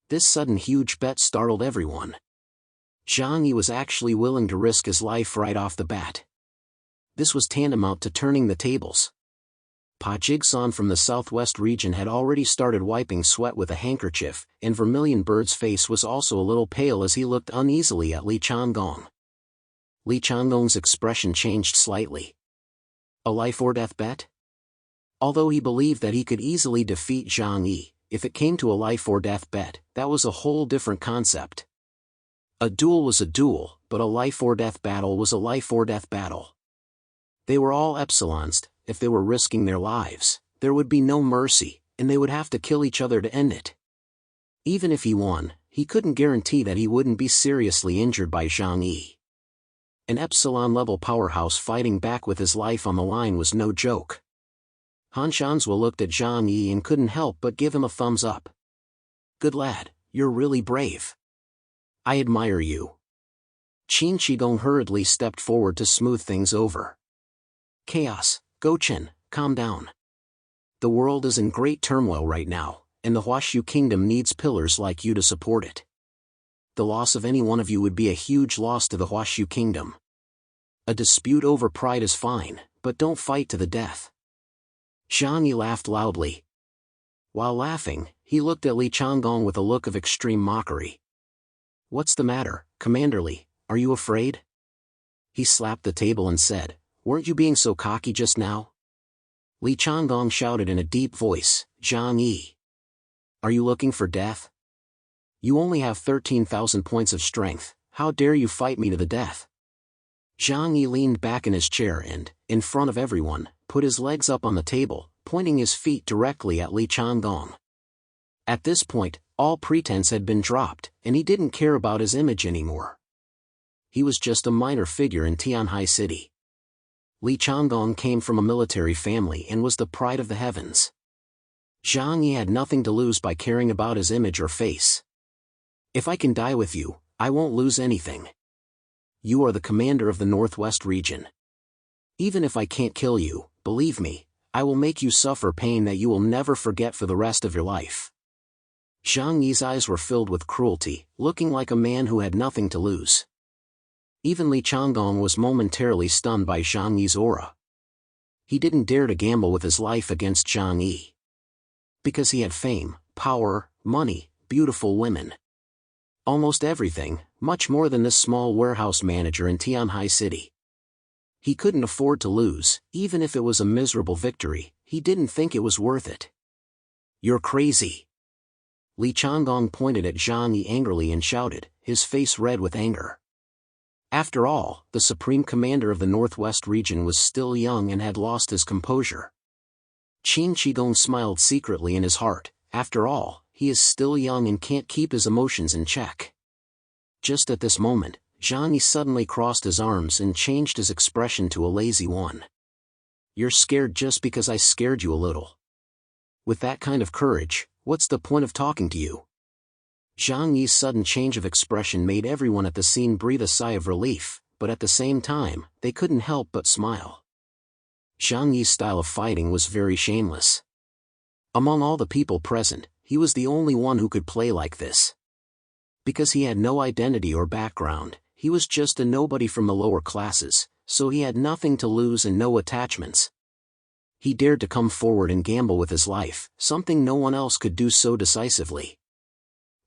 This sudden huge bet startled everyone. Zhang Yi was actually willing to risk his life right off the bat. This was tantamount to turning the tables. Pa Jigsaw from the southwest region had already started wiping sweat with a handkerchief, and Vermilion Bird's face was also a little pale as he looked uneasily at Li Changgong. Li Changgong's expression changed slightly. A life or death bet? Although he believed that he could easily defeat Zhang Yi, if it came to a life or death bet, that was a whole different concept. A duel was a duel, but a life or death battle was a life or death battle. They were all epsilons. If they were risking their lives, there would be no mercy, and they would have to kill each other to end it. Even if he won, he couldn't guarantee that he wouldn't be seriously injured by Zhang Yi. An epsilon-level powerhouse fighting back with his life on the line was no joke. Han Shanzhua looked at Zhang Yi and couldn't help but give him a thumbs up. "Good lad, you're really brave. I admire you." Qin Shigong hurriedly stepped forward to smooth things over. "Chaos, Gochen, calm down. The world is in great turmoil right now, and the Huashu Kingdom needs pillars like you to support it. The loss of any one of you would be a huge loss to the Huashu Kingdom. A dispute over pride is fine, but don't fight to the death." Zhang Yi laughed loudly. While laughing, he looked at Li Changgong with a look of extreme mockery. "What's the matter, Commander Li, are you afraid?" He slapped the table and said, "Weren't you being so cocky just now?" Li Changgong shouted in a deep voice, "Zhang Yi, are you looking for death? You only have 13,000 points of strength, how dare you fight me to the death?" Zhang Yi leaned back in his chair and, in front of everyone, put his legs up on the table, pointing his feet directly at Li Changgong. At this point, all pretense had been dropped, and he didn't care about his image anymore. He was just a minor figure in Tianhai City. Li Changgong came from a military family and was the pride of the heavens. Zhang Yi had nothing to lose by caring about his image or face. "If I can die with you, I won't lose anything. You are the commander of the Northwest region. Even if I can't kill you, believe me, I will make you suffer pain that you will never forget for the rest of your life." Zhang Yi's eyes were filled with cruelty, looking like a man who had nothing to lose. Even Li Changgong was momentarily stunned by Zhang Yi's aura. He didn't dare to gamble with his life against Zhang Yi. Because he had fame, power, money, beautiful women. Almost everything, much more than this small warehouse manager in Tianhai City. He couldn't afford to lose, even if it was a miserable victory. He didn't think it was worth it. "You're crazy." Li Changgong pointed at Zhang Yi angrily and shouted, his face red with anger. After all, the supreme commander of the Northwest region was still young and had lost his composure. Qin Shigong smiled secretly in his heart. After all, he is still young and can't keep his emotions in check. Just at this moment, Zhang Yi suddenly crossed his arms and changed his expression to a lazy one. "You're scared just because I scared you a little. With that kind of courage, what's the point of talking to you?" Zhang Yi's sudden change of expression made everyone at the scene breathe a sigh of relief, but at the same time, they couldn't help but smile. Zhang Yi's style of fighting was very shameless. Among all the people present, he was the only one who could play like this. Because he had no identity or background, he was just a nobody from the lower classes, so he had nothing to lose and no attachments. He dared to come forward and gamble with his life, something no one else could do so decisively.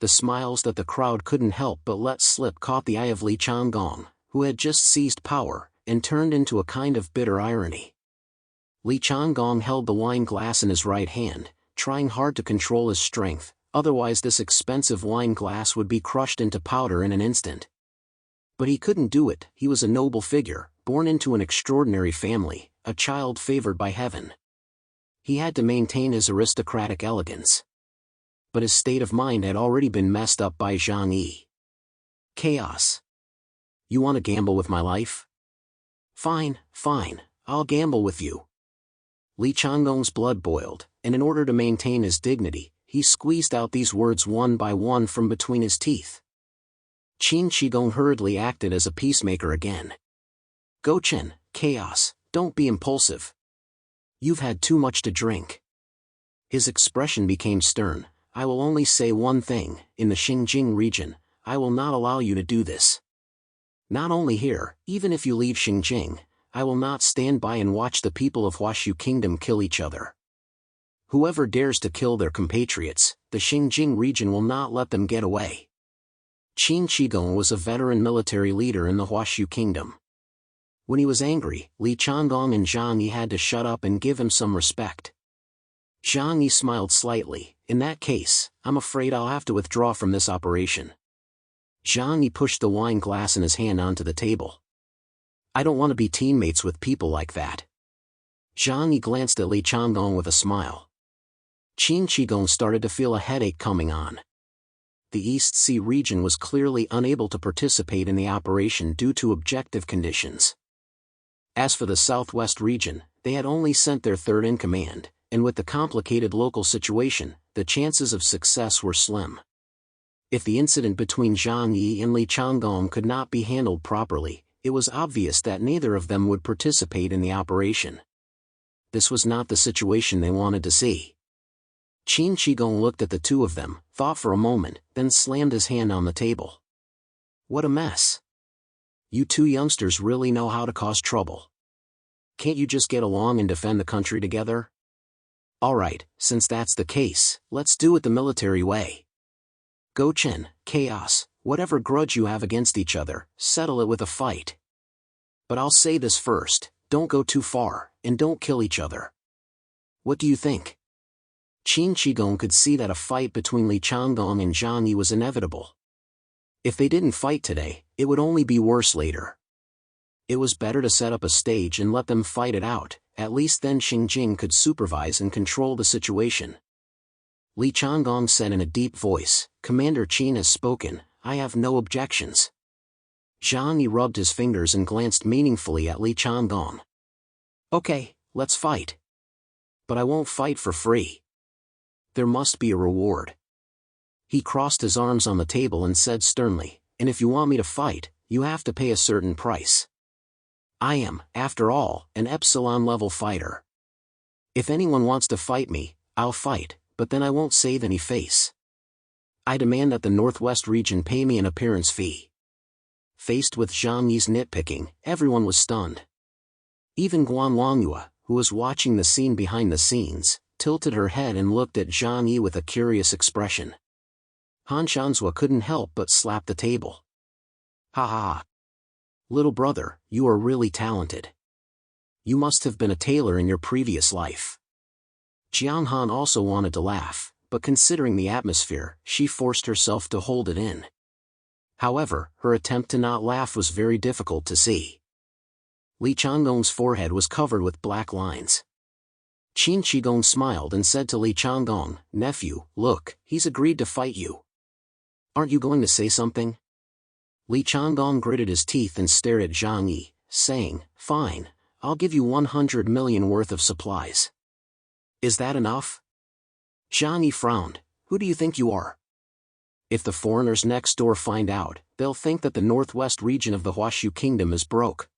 The smiles that the crowd couldn't help but let slip caught the eye of Li Changgong, who had just seized power, and turned into a kind of bitter irony. Li Changgong held the wine glass in his right hand, trying hard to control his strength, otherwise this expensive wine glass would be crushed into powder in an instant. But he couldn't do it. He was a noble figure, born into an extraordinary family, a child favored by heaven. He had to maintain his aristocratic elegance. But his state of mind had already been messed up by Zhang Yi. Chaos. You want to gamble with my life? Fine, fine, I'll gamble with you. Li Changgong's blood boiled, and in order to maintain his dignity, he squeezed out these words one by one from between his teeth. Qin Shigong hurriedly acted as a peacemaker again. Go Chen, chaos, don't be impulsive. You've had too much to drink. His expression became stern. I will only say one thing, in the Xinjiang region, I will not allow you to do this. Not only here, even if you leave Xinjiang, I will not stand by and watch the people of Huashu Kingdom kill each other. Whoever dares to kill their compatriots, the Xinjiang region will not let them get away. Qin Shigong was a veteran military leader in the Huashu Kingdom. When he was angry, Li Changgong and Zhang Yi had to shut up and give him some respect. Zhang Yi smiled slightly. In that case, I'm afraid I'll have to withdraw from this operation. Zhang Yi pushed the wine glass in his hand onto the table. I don't want to be teammates with people like that. Zhang Yi glanced at Li Changgong with a smile. Qin Shigong started to feel a headache coming on. The East Sea region was clearly unable to participate in the operation due to objective conditions. As for the Southwest region, they had only sent their third-in-command, and with the complicated local situation, the chances of success were slim. If the incident between Zhang Yi and Li Changgong could not be handled properly, it was obvious that neither of them would participate in the operation. This was not the situation they wanted to see. Qin Shigong looked at the two of them, thought for a moment, then slammed his hand on the table. What a mess. You two youngsters really know how to cause trouble. Can't you just get along and defend the country together? Alright, since that's the case, let's do it the military way. Go Chen, chaos, whatever grudge you have against each other, settle it with a fight. But I'll say this first, don't go too far, and don't kill each other. What do you think? Qin Shigong could see that a fight between Li Changgong and Zhang Yi was inevitable. If they didn't fight today, it would only be worse later. It was better to set up a stage and let them fight it out, at least then Xinjiang could supervise and control the situation. Li Changgong said in a deep voice, Commander Qin has spoken, I have no objections. Zhang Yi rubbed his fingers and glanced meaningfully at Li Changgong. Okay, let's fight. But I won't fight for free. There must be a reward. He crossed his arms on the table and said sternly, and if you want me to fight, you have to pay a certain price. I am, after all, an Epsilon-level fighter. If anyone wants to fight me, I'll fight, but then I won't save any face. I demand that the Northwest region pay me an appearance fee. Faced with Zhang Yi's nitpicking, everyone was stunned. Even Manhua, who was watching the scene behind the scenes, tilted her head and looked at Zhang Yi with a curious expression. Han Shanzhua couldn't help but slap the table. Ha ha. Little brother, you are really talented. You must have been a tailor in your previous life. Jiang Han also wanted to laugh, but considering the atmosphere, she forced herself to hold it in. However, her attempt to not laugh was very difficult to see. Li Changgong's forehead was covered with black lines. Qin Shigong smiled and said to Li Changgong, Nephew, look, he's agreed to fight you. Aren't you going to say something? Li Changgong gritted his teeth and stared at Zhang Yi, saying, Fine, I'll give you 100 million worth of supplies. Is that enough? Zhang Yi frowned. Who do you think you are? If the foreigners next door find out, they'll think that the northwest region of the Huashu Kingdom is broke.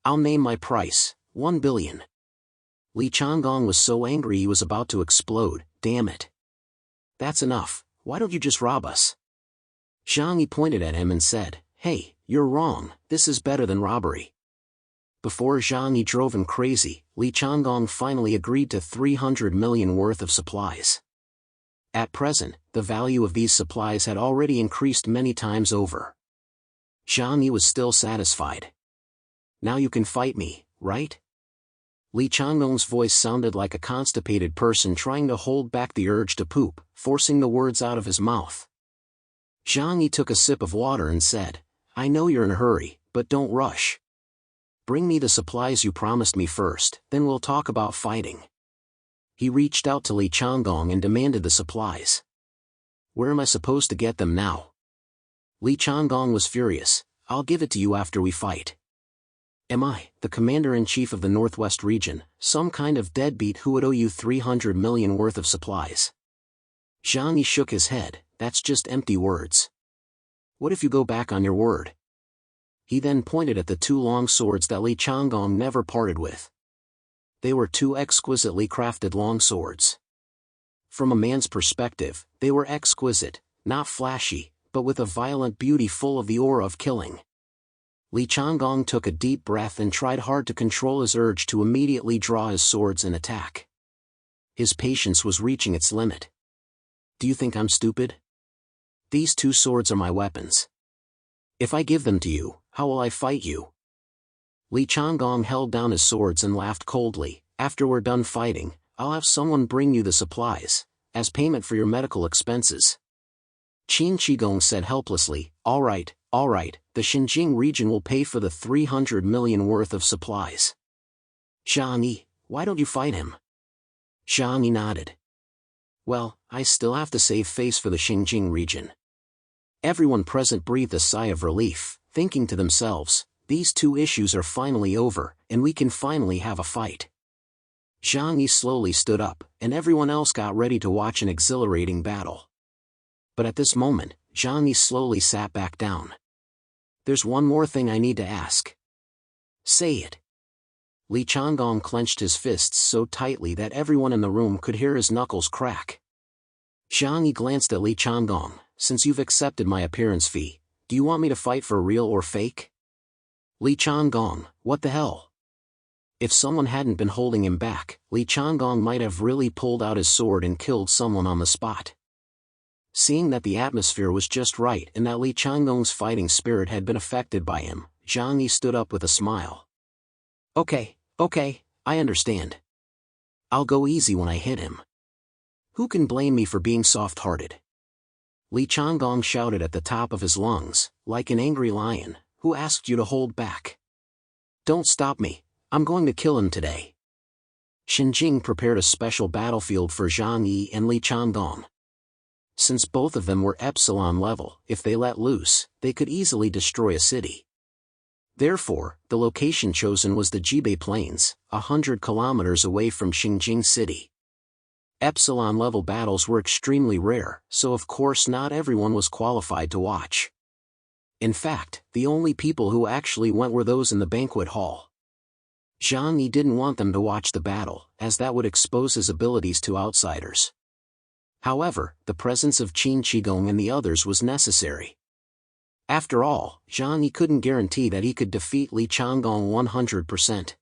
I'll name my price, 1 billion. Li Changgong was so angry he was about to explode. Damn it. That's enough, why don't you just rob us? Zhang Yi pointed at him and said, hey, you're wrong, this is better than robbery. Before Zhang Yi drove him crazy, Li Changgong finally agreed to 300 million worth of supplies. At present, the value of these supplies had already increased many times over. Zhang Yi was still satisfied. Now you can fight me, right? Li Changgong's voice sounded like a constipated person trying to hold back the urge to poop, forcing the words out of his mouth. Zhang Yi took a sip of water and said, I know you're in a hurry, but don't rush. Bring me the supplies you promised me first, then we'll talk about fighting. He reached out to Li Changgong and demanded the supplies. Where am I supposed to get them now? Li Changgong was furious. I'll give it to you after we fight. Am I, the commander-in-chief of the Northwest region, some kind of deadbeat who would owe you 300 million worth of supplies? Zhang Yi shook his head. That's just empty words. What if you go back on your word? He then pointed at the two long swords that Li Changgong never parted with. They were two exquisitely crafted long swords. From a man's perspective, they were exquisite, not flashy, but with a violent beauty full of the aura of killing. Li Changgong took a deep breath and tried hard to control his urge to immediately draw his swords and attack. His patience was reaching its limit. Do you think I'm stupid? These two swords are my weapons. If I give them to you, how will I fight you? Li Changgong held down his swords and laughed coldly. After we're done fighting, I'll have someone bring you the supplies, as payment for your medical expenses. Qin Shigong said helplessly, all right, the Xinjiang region will pay for the 300 million worth of supplies. Zhang Yi, why don't you fight him? Zhang Yi nodded. Well, I still have to save face for the Xinjiang region. Everyone present breathed a sigh of relief, thinking to themselves, these two issues are finally over, and we can finally have a fight. Zhang Yi slowly stood up, and everyone else got ready to watch an exhilarating battle. But at this moment, Zhang Yi slowly sat back down. There's one more thing I need to ask. Say it. Li Changgong clenched his fists so tightly that everyone in the room could hear his knuckles crack. Zhang Yi glanced at Li Changgong. Since you've accepted my appearance fee, do you want me to fight for real or fake? Li Changgong, what the hell? If someone hadn't been holding him back, Li Changgong might have really pulled out his sword and killed someone on the spot. Seeing that the atmosphere was just right and that Li Changgong's fighting spirit had been affected by him, Zhang Yi stood up with a smile. Okay, I understand. I'll go easy when I hit him. Who can blame me for being soft-hearted? Li Changgong shouted at the top of his lungs, like an angry lion, who asked you to hold back. Don't stop me, I'm going to kill him today. Xinjiang prepared a special battlefield for Zhang Yi and Li Changgong. Since both of them were epsilon level, if they let loose, they could easily destroy a city. Therefore, the location chosen was the Jibei Plains, 100 kilometers away from Xinjiang City. Epsilon-level battles were extremely rare, so of course not everyone was qualified to watch. In fact, the only people who actually went were those in the banquet hall. Zhang Yi didn't want them to watch the battle, as that would expose his abilities to outsiders. However, the presence of Qin Shigong and the others was necessary. After all, Zhang Yi couldn't guarantee that he could defeat Li Changgong 100%.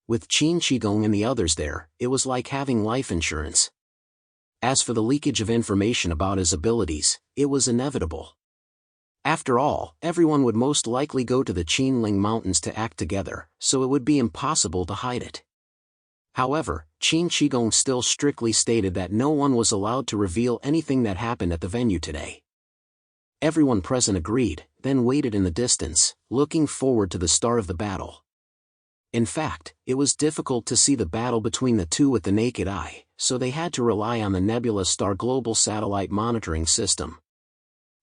With Qin Shigong and the others there, it was like having life insurance. As for the leakage of information about his abilities, it was inevitable. After all, everyone would most likely go to the Chinling Mountains to act together, so it would be impossible to hide it. However, Qin Shigong still strictly stated that no one was allowed to reveal anything that happened at the venue today. Everyone present agreed, then waited in the distance, looking forward to the start of the battle. In fact, it was difficult to see the battle between the two with the naked eye, so they had to rely on the Nebula Star Global Satellite Monitoring System.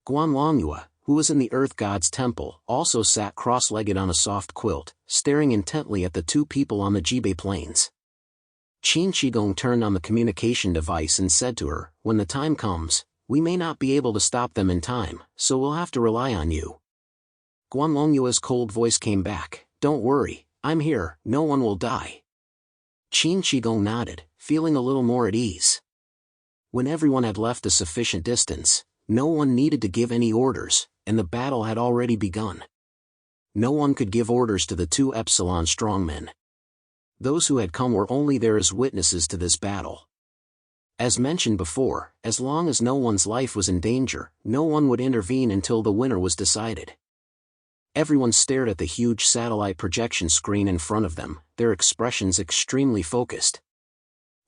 Manhua, who was in the Earth God's temple, also sat cross-legged on a soft quilt, staring intently at the two people on the Jibei Plains. Qin Shigong turned on the communication device and said to her, when the time comes, we may not be able to stop them in time, so we'll have to rely on you. Manhua's cold voice came back, don't worry, I'm here, no one will die. Qin Shigong nodded, feeling a little more at ease. When everyone had left a sufficient distance, no one needed to give any orders, and the battle had already begun. No one could give orders to the two Epsilon strongmen. Those who had come were only there as witnesses to this battle. As mentioned before, as long as no one's life was in danger, no one would intervene until the winner was decided. Everyone stared at the huge satellite projection screen in front of them, their expressions extremely focused.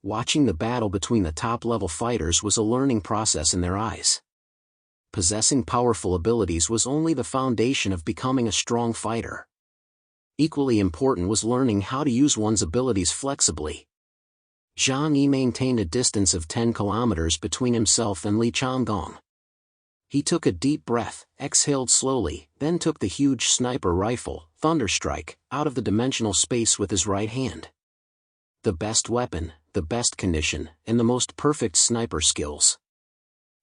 Watching the battle between the top-level fighters was a learning process in their eyes. Possessing powerful abilities was only the foundation of becoming a strong fighter. Equally important was learning how to use one's abilities flexibly. Zhang Yi maintained a distance of 10 kilometers between himself and Li Changgong. He took a deep breath, exhaled slowly, then took the huge sniper rifle, Thunderstrike, out of the dimensional space with his right hand. The best weapon, the best condition, and the most perfect sniper skills.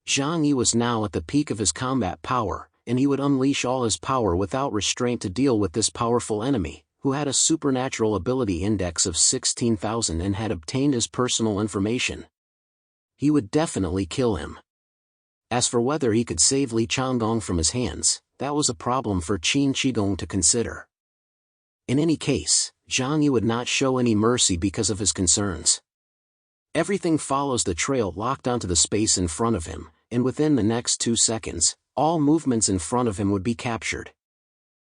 Zhang Yi was now at the peak of his combat power, and he would unleash all his power without restraint to deal with this powerful enemy, who had a supernatural ability index of 16,000 and had obtained his personal information. He would definitely kill him. As for whether he could save Li Changgong from his hands, that was a problem for Qin Shigong to consider. In any case, Zhang Yi would not show any mercy because of his concerns. Everything follows the trail locked onto the space in front of him, and within the next 2 seconds, all movements in front of him would be captured.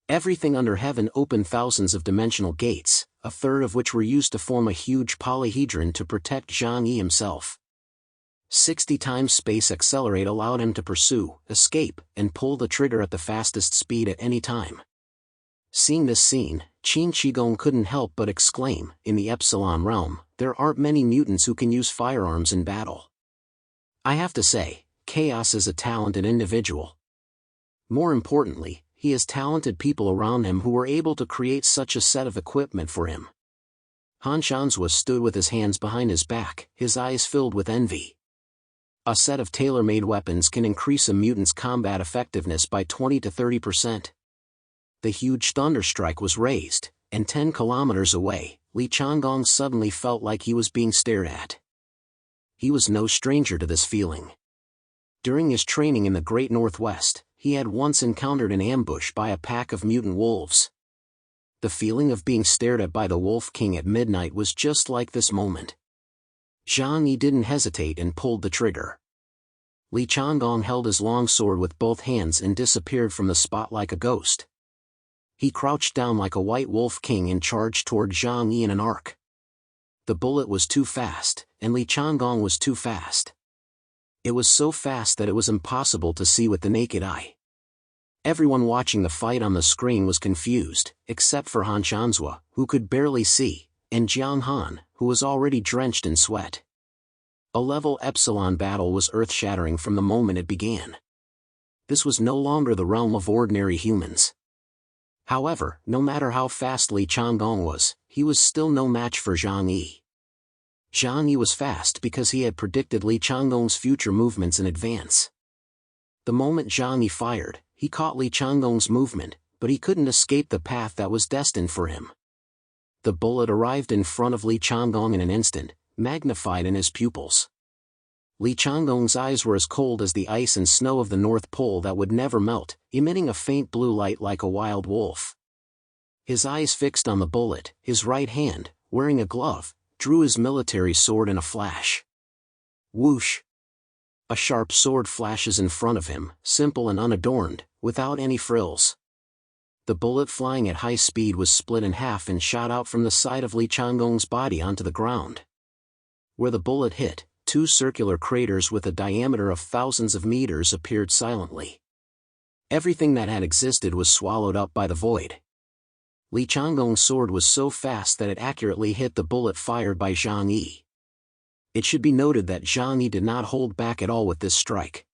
Everything under heaven opened thousands of dimensional gates, a third of which were used to form a huge polyhedron to protect Zhang Yi himself. 60 times space accelerate allowed him to pursue, escape, and pull the trigger at the fastest speed at any time. Seeing this scene, Qin Shigong couldn't help but exclaim, in the Epsilon realm, there aren't many mutants who can use firearms in battle. I have to say, Chaos is a talented individual. More importantly, he has talented people around him who were able to create such a set of equipment for him. Han Shanzhua stood with his hands behind his back, his eyes filled with envy. A set of tailor-made weapons can increase a mutant's combat effectiveness by 20 to 30%. The huge thunderstrike was raised, and 10 kilometers away, Li Changgong suddenly felt like he was being stared at. He was no stranger to this feeling. During his training in the Great Northwest, he had once encountered an ambush by a pack of mutant wolves. The feeling of being stared at by the Wolf King at midnight was just like this moment. Zhang Yi didn't hesitate and pulled the trigger. Li Changgong held his long sword with both hands and disappeared from the spot like a ghost. He crouched down like a white Wolf King and charged toward Zhang Yi in an arc. The bullet was too fast, and Li Changgong was too fast. It was so fast that it was impossible to see with the naked eye. Everyone watching the fight on the screen was confused, except for Han Shanzhua, who could barely see, and Jiang Han, who was already drenched in sweat. A level Epsilon battle was earth-shattering from the moment it began. This was no longer the realm of ordinary humans. However, no matter how fast Li Changgong was, he was still no match for Zhang Yi. Zhang Yi was fast because he had predicted Li Changgong's future movements in advance. The moment Zhang Yi fired, he caught Li Changgong's movement, but he couldn't escape the path that was destined for him. The bullet arrived in front of Li Changgong in an instant, magnified in his pupils. Li Changgong's eyes were as cold as the ice and snow of the North Pole that would never melt, emitting a faint blue light like a wild wolf. His eyes fixed on the bullet, his right hand, wearing a glove, drew his military sword in a flash. Whoosh! A sharp sword flashes in front of him, simple and unadorned, without any frills. The bullet flying at high speed was split in half and shot out from the side of Li Changgong's body onto the ground. Where the bullet hit, 2 circular craters with a diameter of thousands of meters appeared silently. Everything that had existed was swallowed up by the void. Li Changgong's sword was so fast that it accurately hit the bullet fired by Zhang Yi. It should be noted that Zhang Yi did not hold back at all with this strike.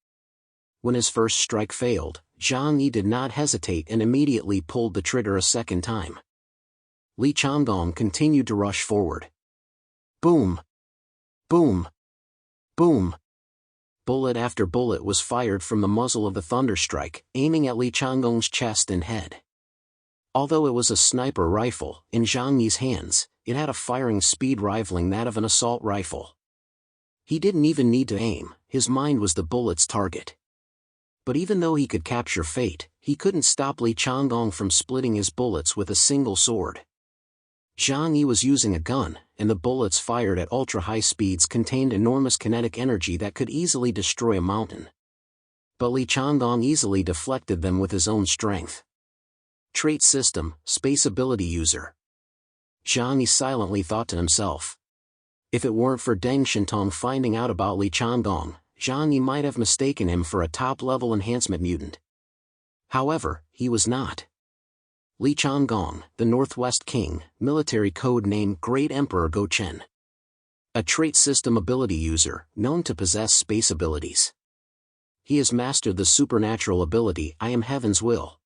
When his first strike failed, Zhang Yi did not hesitate and immediately pulled the trigger a second time. Li Changgong continued to rush forward. Boom! Boom! Boom! Bullet after bullet was fired from the muzzle of the thunderstrike, aiming at Li Changgong's chest and head. Although it was a sniper rifle, in Zhang Yi's hands, it had a firing speed rivaling that of an assault rifle. He didn't even need to aim, his mind was the bullet's target. But even though he could capture fate, he couldn't stop Li Changgong from splitting his bullets with a single sword. Zhang Yi was using a gun, and the bullets fired at ultra-high speeds contained enormous kinetic energy that could easily destroy a mountain. But Li Changgong easily deflected them with his own strength. Trait system, space ability user. Zhang Yi silently thought to himself. If it weren't for Deng Shintong finding out about Li Changgong, Zhang Yi might have mistaken him for a top-level enhancement mutant. However, he was not. Li Changgong, the Northwest King, military code name Great Emperor Gochen. A trait system ability user, known to possess space abilities. He has mastered the supernatural ability I Am Heaven's Will.